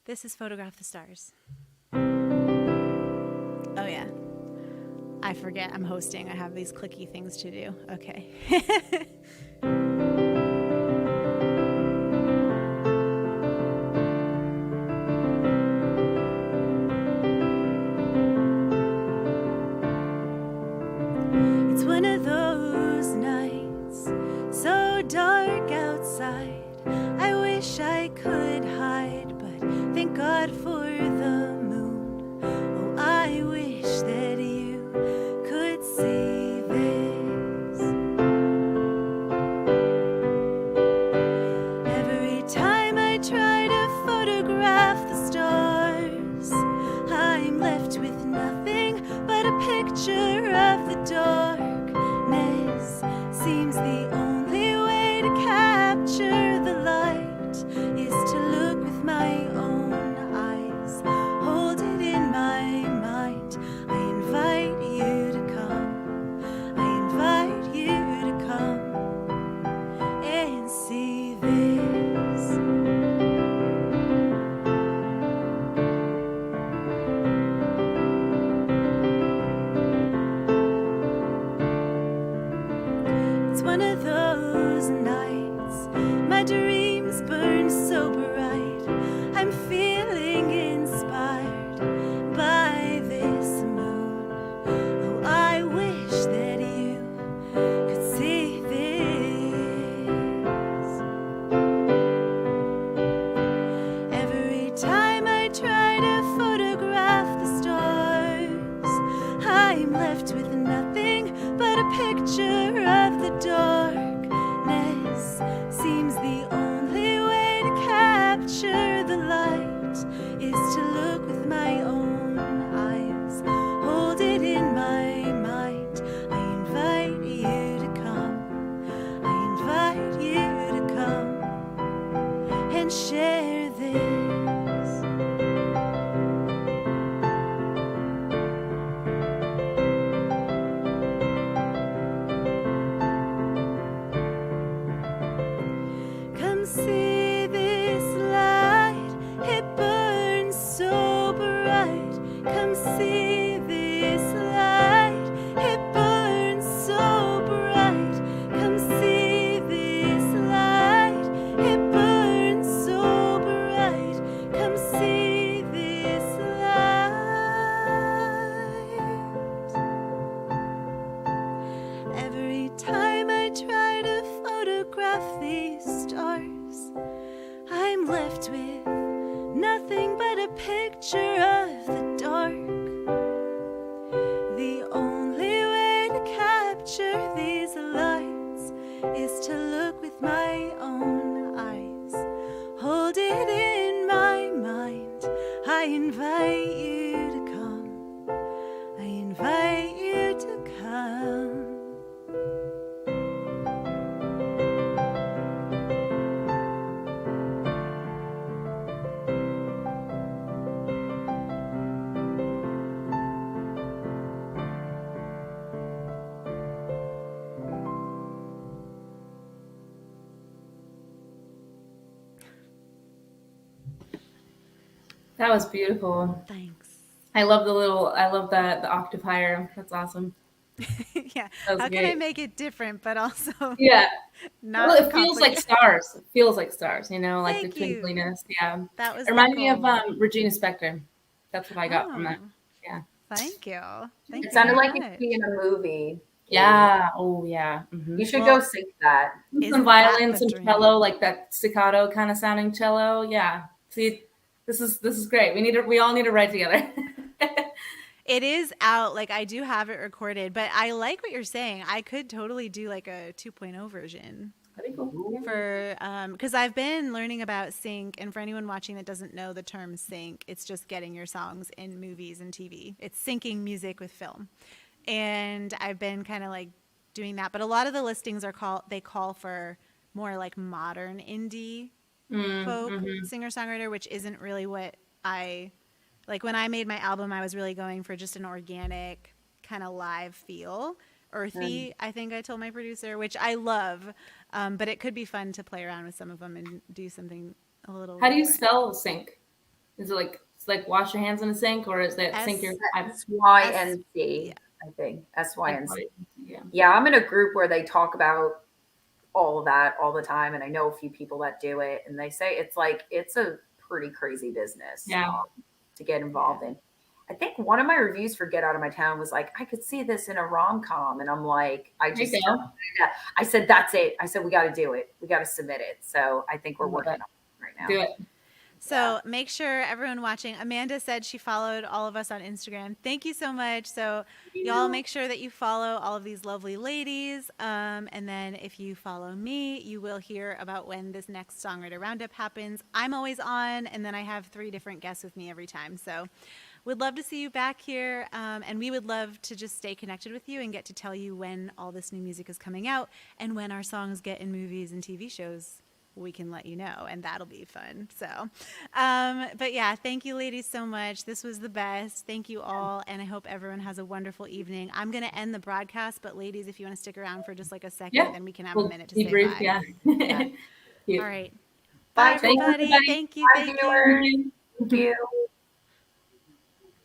this is Photograph the Stars. Oh yeah, I forget I'm hosting. I have these clicky things to do. Okay. It's one of those nights, so dark outside. I wish I could hide, but thank God for the moon. Oh, I wish that you could see this. Every time I try to photograph the stars, I'm left with nothing but a picture of the darkness. Seems the only way to capture the light is to look with my own eyes, hold it in my mind. I invite you to come. I invite you to come and see this. It's one of those nights, my dreams burn so bright. I'm feeling inspired by this moon. Oh, I wish that you could see this. Every time I try to photograph the stars, I'm left with nothing but a picture of the darkness. Seems the only way to capture the light is to look with my own eyes, hold it in my mind. I invite you to come. left with nothing but a picture of the dark. The only way to capture these lights is to look with my own eyes. Hold it in my mind. I invite you to come. I invite you to come. That was beautiful. Thanks. I love the octave higher. That's awesome. Yeah. That was How can I great. make it different, but also Yeah. not Well, it feels like complicated? stars. It feels like stars, you know, like Thank the you. twinkliness. Yeah. That was It reminded the me of goal. Regina Spektor. That's what I got from that. Oh, Yeah. thank you. Thank It you sounded very like it much. could be in a movie. Yeah. Oh, yeah. Mhm. You should Well, go sync that. Isn't Some that violin, the some dream? cello, like that staccato kind of sounding cello. Yeah. See, this is great. We all need to write together. It is out. Like, I do have it recorded, but I like what you're saying. I could totally do like a 2.0 version That'd be cool. for because I've been learning about sync, and for anyone watching that doesn't know the term sync, it's just getting your songs in movies and TV. It's syncing music with film, and I've been kind of like doing that. But a lot of the listings call for more like modern indie folk singer-songwriter, which isn't really what I like. When I made my album, I was really going for just an organic kind of live feel, earthy, I think I told my producer, which I love, but it could be fun to play around with some of them and do something a little How do you different. spell sync? Is it like wash your hands in a sink, or is that sync your? SYNC, I think. SYNC. Yeah. Yeah, I'm in a group where they talk about all of that all the time, and I know a few people that do it, and they say it's a pretty crazy business Yeah. to get involved in. I think one of my reviews for Get Out of My Town was like, I could see this in a rom-com, and I'm like, I said, that's it. I said, we got to do it. We got to submit it. So I think we're working on it right now. Do it. So make sure everyone watching, Amanda said she followed all of us on Instagram. Thank you so much. So y'all make sure that you follow all of these lovely ladies. And then if you follow me, you will hear about when this next Songwriter Roundup happens. I'm always on, and then I have 3 different guests with me every time. So we'd love to see you back here. And we would love to just stay connected with you and get to tell you when all this new music is coming out and when our songs get in movies and TV shows. We can let you know, and that'll be fun. So, but yeah, thank you ladies so much. This was the best. Thank you all. And I hope everyone has a wonderful evening. I'm going to end the broadcast, but ladies, if you want to stick around for just like a second, then we can have a minute to say debrief, bye. Yeah. All right. Bye, Bye everybody. everybody. Thank you. Bye, Thank you. viewers. Thank you.